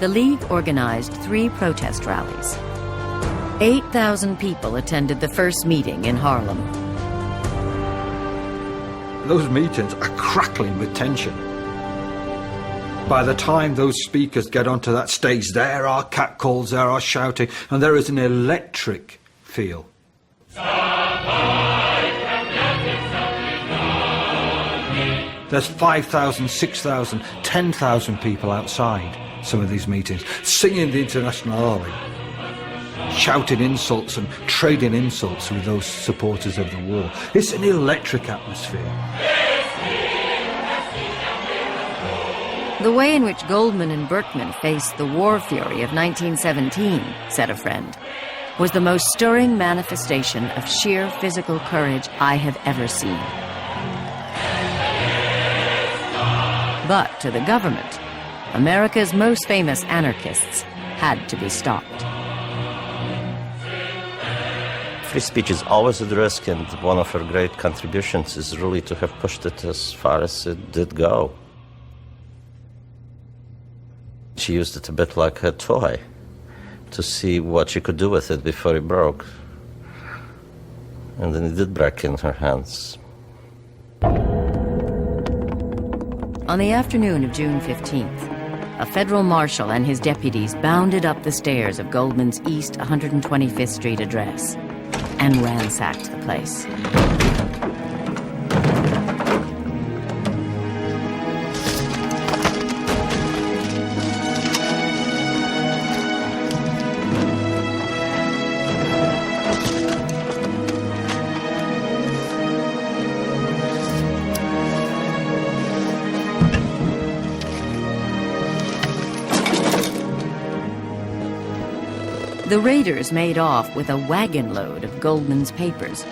the League organized 3 protest rallies. 8,000 people attended the first meeting in Harlem. Those meetings are crackling with tension. By the time those speakers get onto that stage, there are catcalls, there are shouting, and there is an electric feel. There's 5,000, 6,000, 10,000 people outside some of these meetings, singing the International Army, shouting insults and trading insults with those supporters of the war. It's an electric atmosphere. The way in which Goldman and Berkman faced the war fury of 1917, said a friend, was the most stirring manifestation of sheer physical courage I have ever seen. But to the government, America's most famous anarchists had to be stopped. Free speech is always at risk, and one of her great contributions is really to have pushed it as far as it did go. She used it a bit like a toy to see what she could do with it before it broke. And then it did break in her hands. On the afternoon of June 15th, a federal marshal and his deputies bounded up the stairs of Goldman's East 125th Street address and ransacked the place. The raiders made off with a wagon load of Goldman's papers,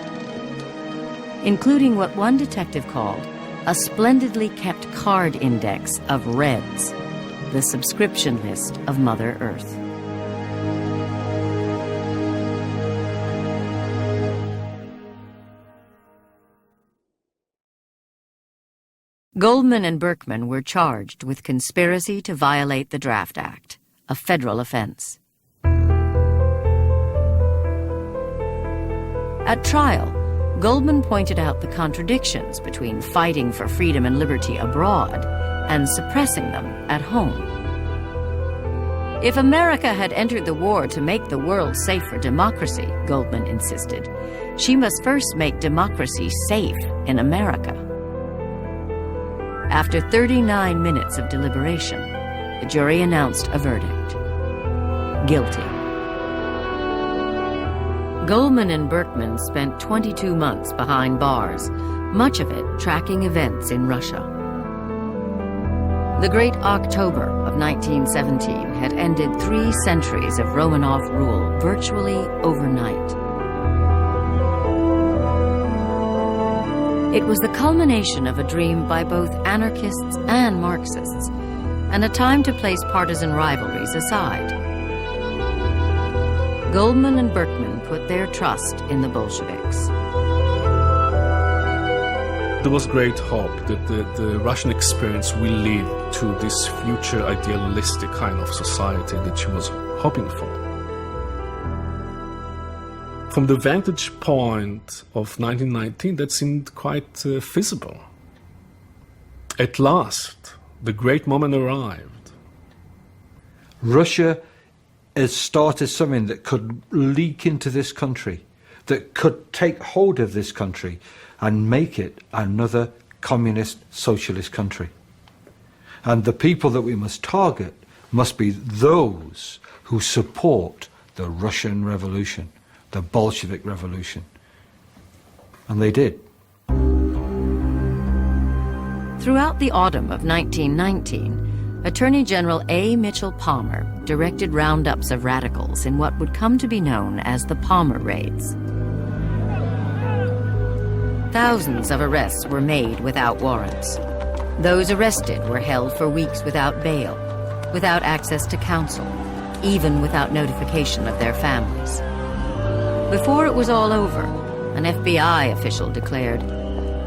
including what one detective called a splendidly kept card index of Reds, the subscription list of Mother Earth. Goldman and Berkman were charged with conspiracy to violate the Draft Act, a federal offense. At trial, Goldman pointed out the contradictions between fighting for freedom and liberty abroad and suppressing them at home. If America had entered the war to make the world safe for democracy, Goldman insisted, she must first make democracy safe in America. After 39 minutes of deliberation, the jury announced a verdict: guilty. Goldman and Berkman spent 22 months behind bars, much of it tracking events in Russia. The Great October of 1917 had ended 3 centuries of Romanov rule virtually overnight. It was the culmination of a dream by both anarchists and Marxists, and a time to place partisan rivalries aside. Goldman and Berkman put their trust in the Bolsheviks. There was great hope that the Russian experience will lead to this future idealistic kind of society that she was hoping for. From the vantage point of 1919, that seemed quite feasible. At last, the great moment arrived. Russia has started something that could leak into this country, that could take hold of this country and make it another communist, socialist country. And the people that we must target must be those who support the Russian Revolution, the Bolshevik Revolution. And they did. Throughout the autumn of 1919, Attorney General A. Mitchell Palmer directed roundups of radicals in what would come to be known as the Palmer Raids. Thousands of arrests were made without warrants. Those arrested were held for weeks without bail, without access to counsel, even without notification of their families. Before it was all over, an FBI official declared,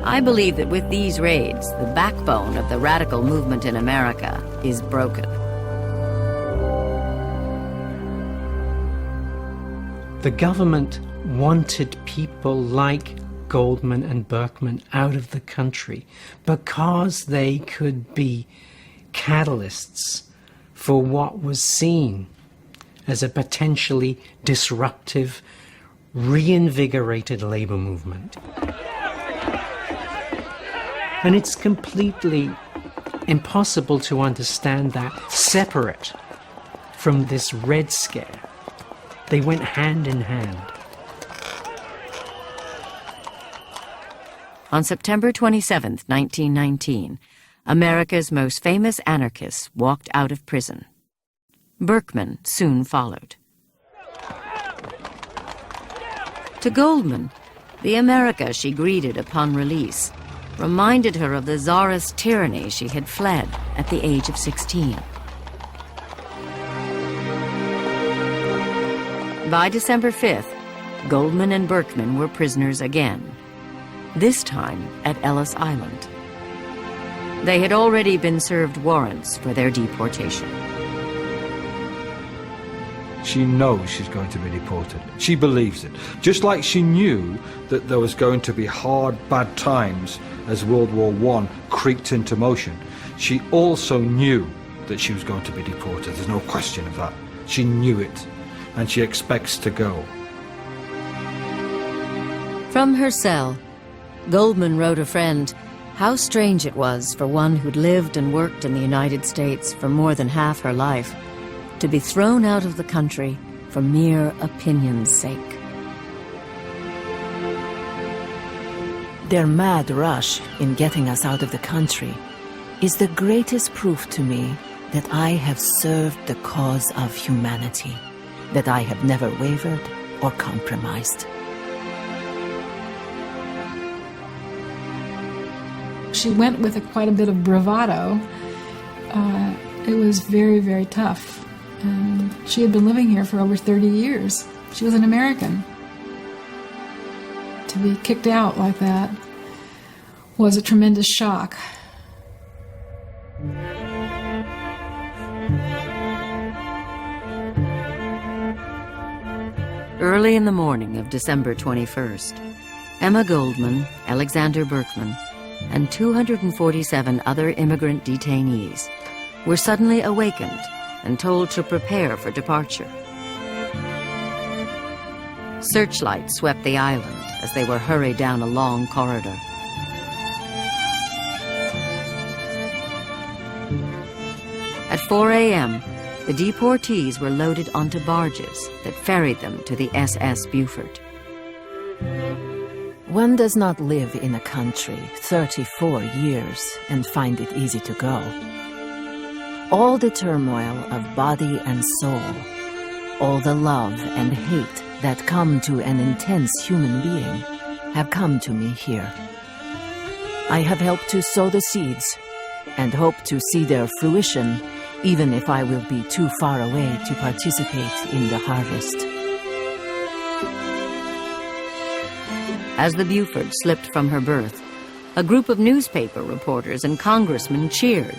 "I believe that with these raids, the backbone of the radical movement in America is broken." The government wanted people like Goldman and Berkman out of the country because they could be catalysts for what was seen as a potentially disruptive, reinvigorated labor movement. And it's completely impossible to understand that separate from this Red Scare. They went hand in hand. On September 27, 1919, America's most famous anarchists walked out of prison. Berkman soon followed. To Goldman, the America she greeted upon release reminded her of the czarist tyranny she had fled at the age of 16. By December 5th, Goldman and Berkman were prisoners again, this time at Ellis Island. They had already been served warrants for their deportation. She knows she's going to be deported. She believes it. Just like she knew that there was going to be hard, bad times as World War I creaked into motion, she also knew that she was going to be deported. There's no question of that. She knew it, and she expects to go. From her cell, Goldman wrote a friend how strange it was for one who'd lived and worked in the United States for more than half her life to be thrown out of the country for mere opinion's sake. Their mad rush in getting us out of the country is the greatest proof to me that I have served the cause of humanity, that I have never wavered or compromised. She went with quite a bit of bravado. It was very, very tough. And she had been living here for over 30 years. She was an American. To be kicked out like that was a tremendous shock. Early in the morning of December 21st, Emma Goldman, Alexander Berkman, and 247 other immigrant detainees were suddenly awakened and told to prepare for departure. Searchlights swept the island as they were hurried down a long corridor. At 4 a.m., the deportees were loaded onto barges that ferried them to the SS Beaufort. One does not live in a country 34 years and find it easy to go. All the turmoil of body and soul, all the love and hate that come to an intense human being have come to me here. I have helped to sow the seeds and hope to see their fruition, even if I will be too far away to participate in the harvest. As the Beaufort slipped from her berth, a group of newspaper reporters and congressmen cheered.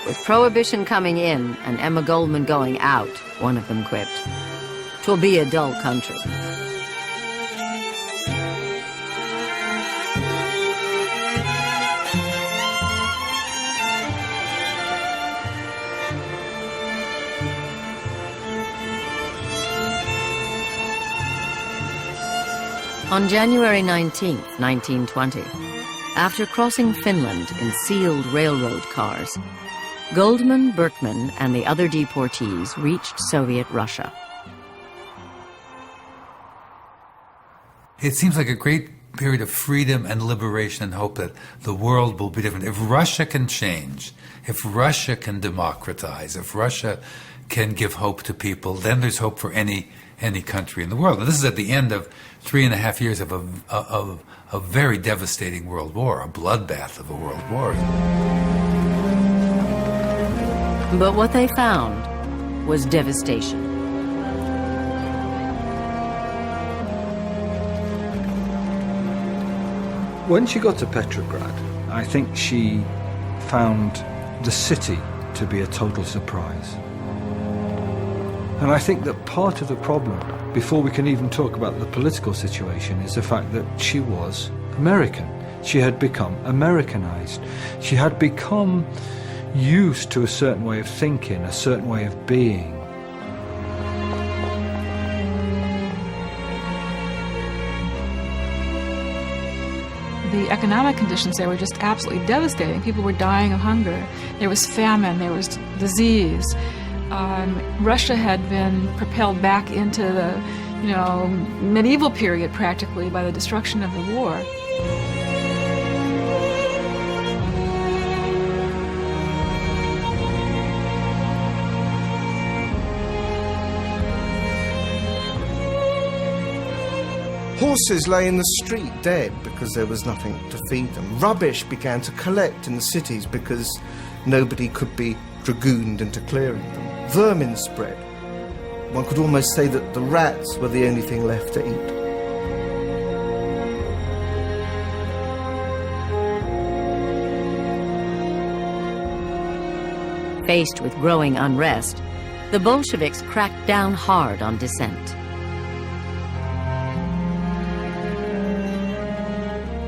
"With Prohibition coming in and Emma Goldman going out," one of them quipped, "'twill be a dull country." On January 19, 1920, after crossing Finland in sealed railroad cars, Goldman, Berkman, and the other deportees reached Soviet Russia. It seems like a great period of freedom and liberation and hope that the world will be different. If Russia can change, if Russia can democratize, if Russia can give hope to people, then there's hope for any country in the world. And this is at the end of 3.5 years of a very devastating world war, a bloodbath of a world war. But what they found was devastation. When she got to Petrograd, I think she found the city to be a total surprise. And I think that part of the problem, before we can even talk about the political situation, is the fact that she was American. She had become Americanized. She had become used to a certain way of thinking, a certain way of being. The economic conditions there were just absolutely devastating. People were dying of hunger. There was famine, there was disease. Russia had been propelled back into the, medieval period practically by the destruction of the war. Horses lay in the street dead because there was nothing to feed them. Rubbish began to collect in the cities because nobody could be dragooned into clearing them. Vermin spread. One could almost say that the rats were the only thing left to eat. Faced with growing unrest, the Bolsheviks cracked down hard on dissent.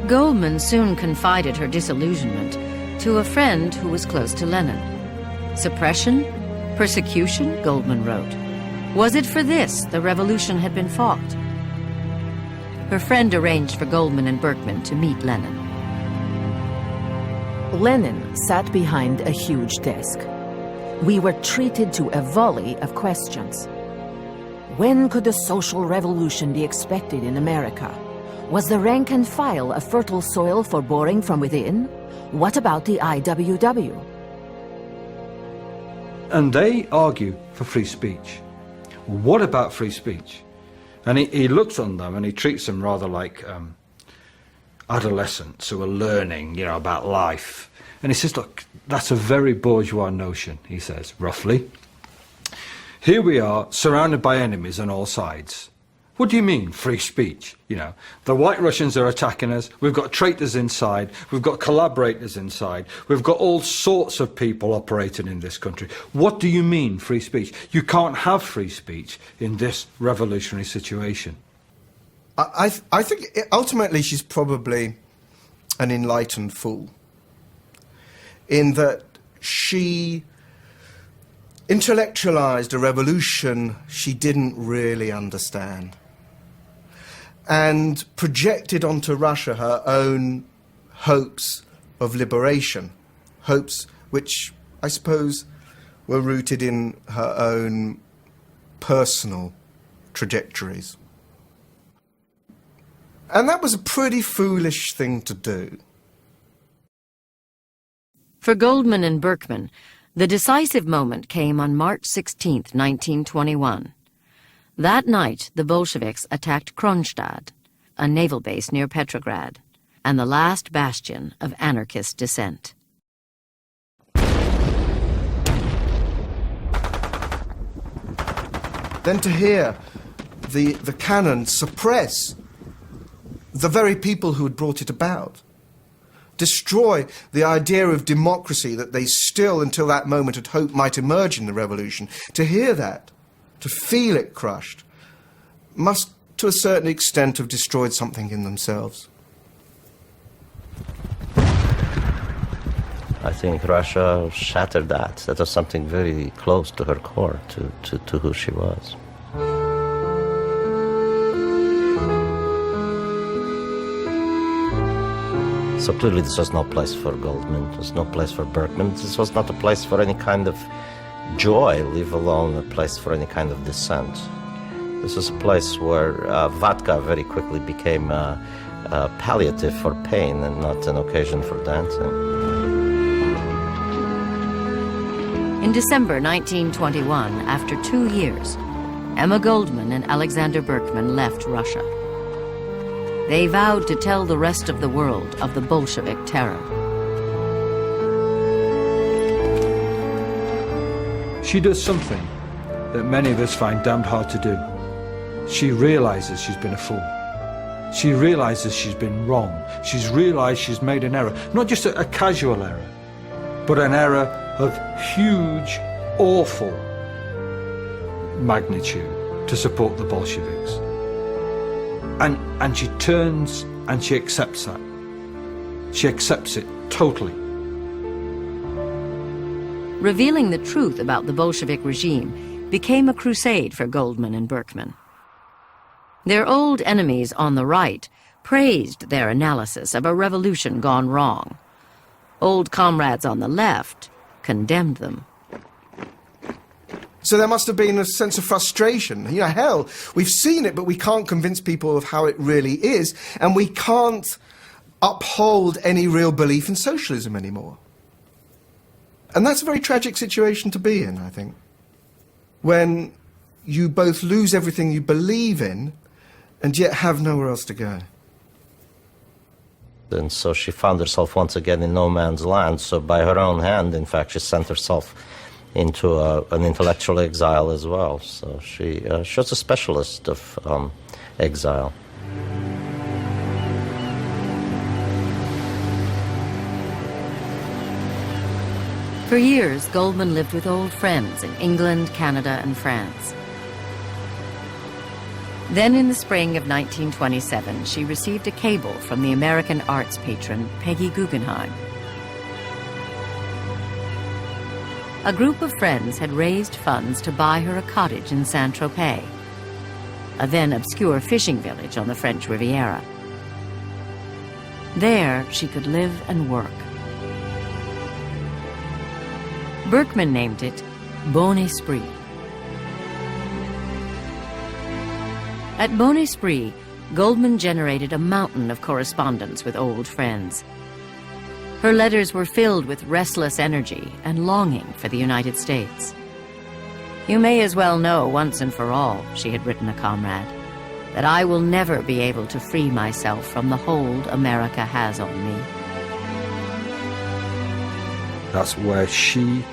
Goldman soon confided her disillusionment to a friend who was close to Lenin. Suppression? Persecution? Goldman wrote. Was it for this the revolution had been fought? Her friend arranged for Goldman and Berkman to meet Lenin. Lenin sat behind a huge desk. We were treated to a volley of questions. When could a social revolution be expected in America? Was the rank and file a fertile soil for boring from within? What about the IWW? And they argue for free speech. What about free speech? And he looks on them and he treats them rather like adolescents who are learning, about life. And he says, look, that's a very bourgeois notion, he says, roughly. Here we are, surrounded by enemies on all sides. What do you mean, free speech? The White Russians are attacking us, we've got traitors inside, we've got collaborators inside, we've got all sorts of people operating in this country. What do you mean, free speech? You can't have free speech in this revolutionary situation. I think ultimately she's probably an enlightened fool, in that she intellectualized a revolution she didn't really understand, and projected onto Russia her own hopes of liberation, hopes which I suppose were rooted in her own personal trajectories. And that was a pretty foolish thing to do. For Goldman and Berkman, the decisive moment came on March 16, 1921. That night, the Bolsheviks attacked Kronstadt, a naval base near Petrograd, and the last bastion of anarchist dissent. Then to hear the cannon suppress the very people who had brought it about, destroy the idea of democracy that they still, until that moment, had hoped might emerge in the revolution, to hear that, to feel it crushed, must, to a certain extent, have destroyed something in themselves. I think Russia shattered that. That was something very close to her core, to who she was. So clearly this was no place for Goldman, it was no place for Berkman, this was not a place for any kind of joy, leave alone a place for any kind of dissent. This was a place where vodka very quickly became palliative for pain and not an occasion for dancing. In December 1921, after 2 years, Emma Goldman and Alexander Berkman left Russia. They vowed to tell the rest of the world of the Bolshevik terror. She does something that many of us find damned hard to do. She realizes she's been a fool. She realizes she's been wrong. She's realized she's made an error. Not just a casual error, but an error of huge, awful magnitude to support the Bolsheviks. And she turns and she accepts that. She accepts it totally. Revealing the truth about the Bolshevik regime became a crusade for Goldman and Berkman. Their old enemies on the right praised their analysis of a revolution gone wrong. Old comrades on the left condemned them. So there must have been a sense of frustration. You know, hell, we've seen it, but we can't convince people of how it really is, and we can't uphold any real belief in socialism anymore. And that's a very tragic situation to be in, I think, when you both lose everything you believe in and yet have nowhere else to go. And so she found herself once again in no man's land. So by her own hand, in fact, she sent herself into an intellectual exile as well. So she was a specialist of exile. For years, Goldman lived with old friends in England, Canada, and France. Then in the spring of 1927, she received a cable from the American arts patron Peggy Guggenheim. A group of friends had raised funds to buy her a cottage in Saint-Tropez, a then obscure fishing village on the French Riviera. There, she could live and work. Berkman named it Bon Esprit. At Bon Esprit, Goldman generated a mountain of correspondence with old friends. Her letters were filled with restless energy and longing for the United States. "You may as well know once and for all," she had written a comrade, "that I will never be able to free myself from the hold America has on me." That's where she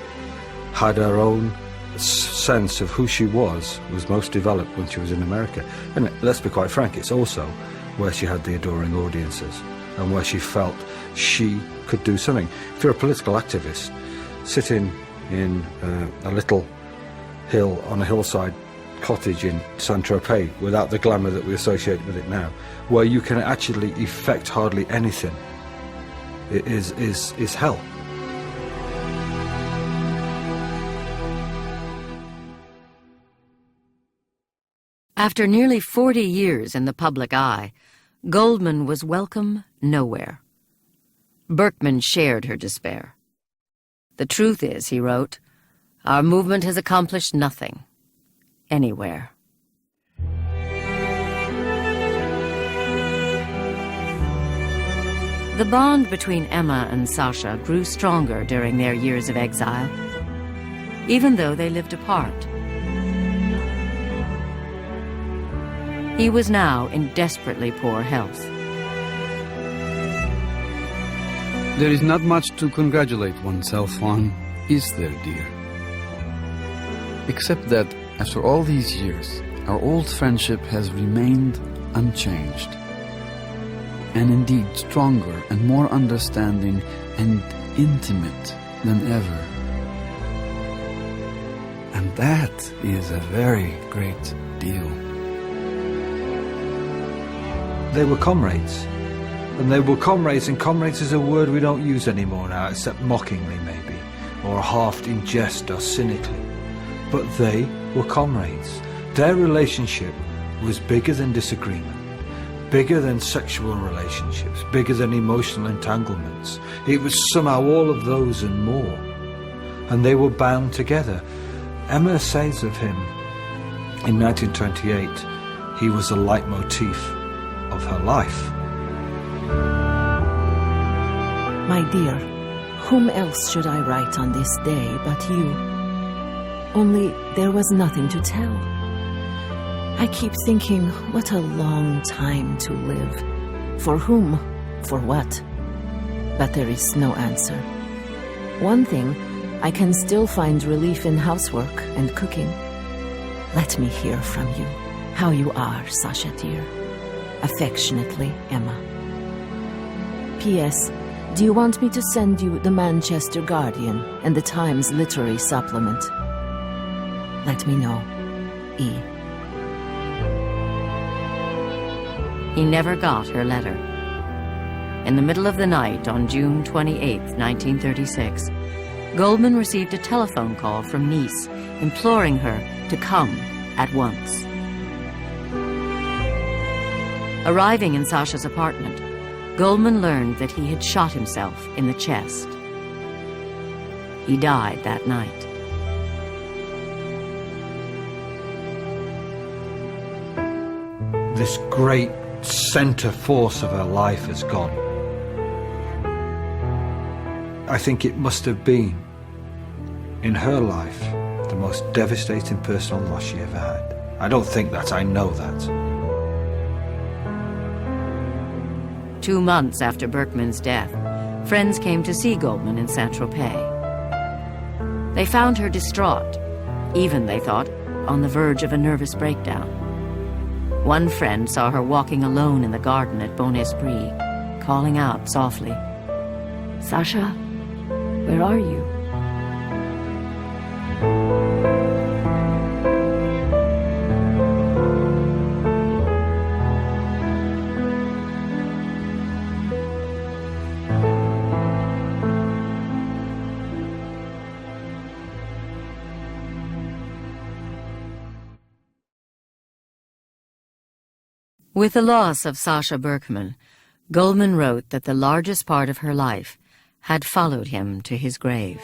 had her own sense of who she was most developed when she was in America. And let's be quite frank, it's also where she had the adoring audiences and where she felt she could do something. If you're a political activist, sitting in a little hill on a hillside cottage in Saint-Tropez without the glamour that we associate with it now, where you can actually effect hardly anything, it is hell. After nearly 40 years in the public eye, Goldman was welcome nowhere. Berkman shared her despair. "The truth is," he wrote, "our movement has accomplished nothing, anywhere." The bond between Emma and Sasha grew stronger during their years of exile, even though they lived apart. He was now in desperately poor health. There is not much to congratulate oneself on, is there, dear? Except that, after all these years, our old friendship has remained unchanged. And indeed stronger and more understanding and intimate than ever. And that is a very great deal. They were comrades. And they were comrades, and comrades is a word we don't use anymore now, except mockingly maybe, or half in jest or cynically. But they were comrades. Their relationship was bigger than disagreement, bigger than sexual relationships, bigger than emotional entanglements. It was somehow all of those and more. And they were bound together. Emma says of him in 1928, he was a leitmotif of her life. My dear, whom else should I write on this day but you? Only there was nothing to tell. I keep thinking, what a long time to live. For whom? For what? But there is no answer. One thing, I can still find relief in housework and cooking. Let me hear from you how you are, Sasha dear. Affectionately, Emma. P.S. Do you want me to send you the Manchester Guardian and the Times Literary Supplement? Let me know. E. He never got her letter. In the middle of the night on June 28, 1936, Goldman received a telephone call from Nice, imploring her to come at once. Arriving in Sasha's apartment, Goldman learned that he had shot himself in the chest. He died that night. This great center force of her life has gone. I think it must have been, in her life, the most devastating personal loss she ever had. I don't think that, I know that. 2 months after Berkman's death, friends came to see Goldman in Saint-Tropez. They found her distraught, even, they thought, on the verge of a nervous breakdown. One friend saw her walking alone in the garden at Bon Esprit, calling out softly, "Sasha, where are you?" With the loss of Sasha Berkman, Goldman wrote that the largest part of her life had followed him to his grave.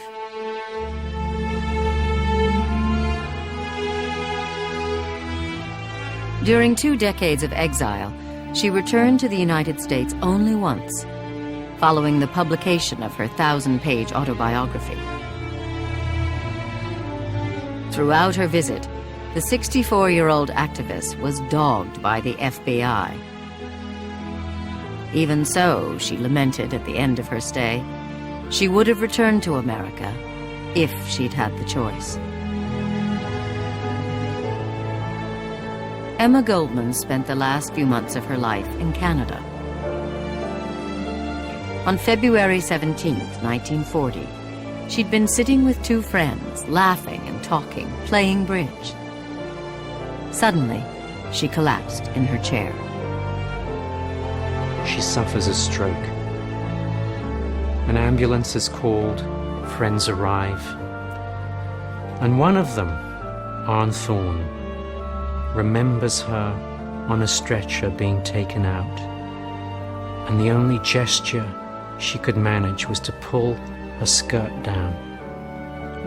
During 2 decades of exile, she returned to the United States only once, following the publication of her 1,000-page autobiography. Throughout her visit, the 64-year-old activist was dogged by the FBI. Even so, she lamented at the end of her stay, she would have returned to America if she'd had the choice. Emma Goldman spent the last few months of her life in Canada. On February 17, 1940, she'd been sitting with 2 friends, laughing and talking, playing bridge. Suddenly, she collapsed in her chair. She suffers a stroke. An ambulance is called, friends arrive, and one of them, Arne Thorne, remembers her on a stretcher being taken out, and the only gesture she could manage was to pull her skirt down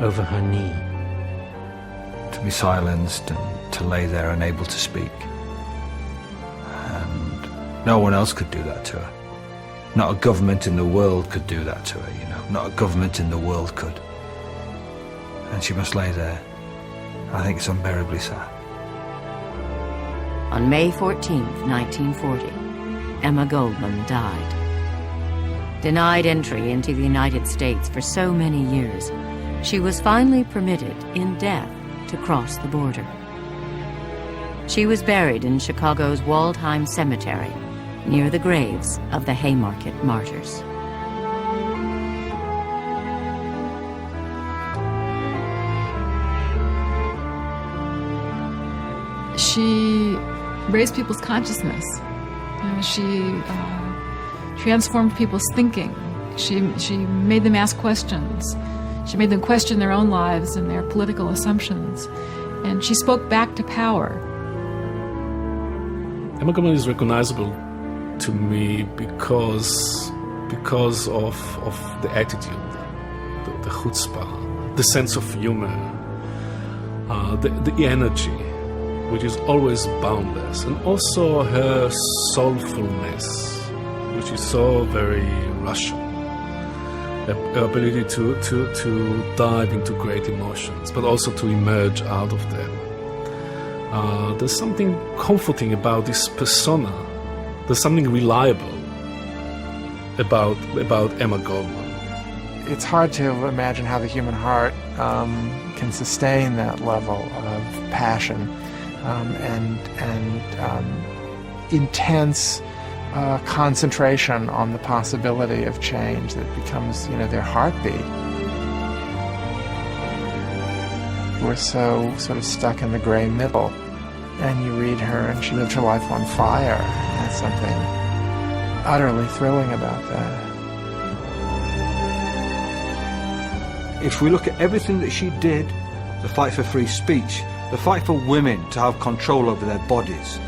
over her knee. To be silenced and to lay there unable to speak. And no one else could do that to her. Not a government in the world could do that to her, you know. Not a government in the world could. And she must lay there. I think it's unbearably sad. On May 14, 1940, Emma Goldman died. Denied entry into the United States for so many years, she was finally permitted, in death, to cross the border. She was buried in Chicago's Waldheim Cemetery, near the graves of the Haymarket martyrs. She raised people's consciousness. She transformed people's thinking. She made them ask questions. She made them question their own lives and their political assumptions. And she spoke back to power. Emma Goldman is recognizable to me because of the attitude, the chutzpah, the sense of humor, the energy, which is always boundless, and also her soulfulness, which is so very Russian. Her ability to dive into great emotions, but also to emerge out of them. There's something comforting about this persona. There's something reliable about Emma Goldman. It's hard to imagine how the human heart can sustain that level of passion and intense concentration on the possibility of change that becomes, their heartbeat. We're so sort of stuck in the gray middle, and you read her and she lived her life on fire. There's something utterly thrilling about that. If we look at everything that she did, the fight for free speech, the fight for women to have control over their bodies,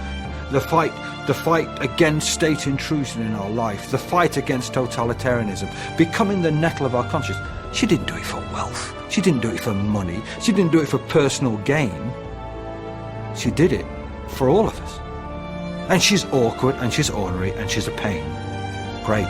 the fight against state intrusion in our life, the fight against totalitarianism, becoming the nettle of our conscience. She didn't do it for wealth. She didn't do it for money. She didn't do it for personal gain. She did it for all of us. And she's awkward, and she's ornery, and she's a pain. Great.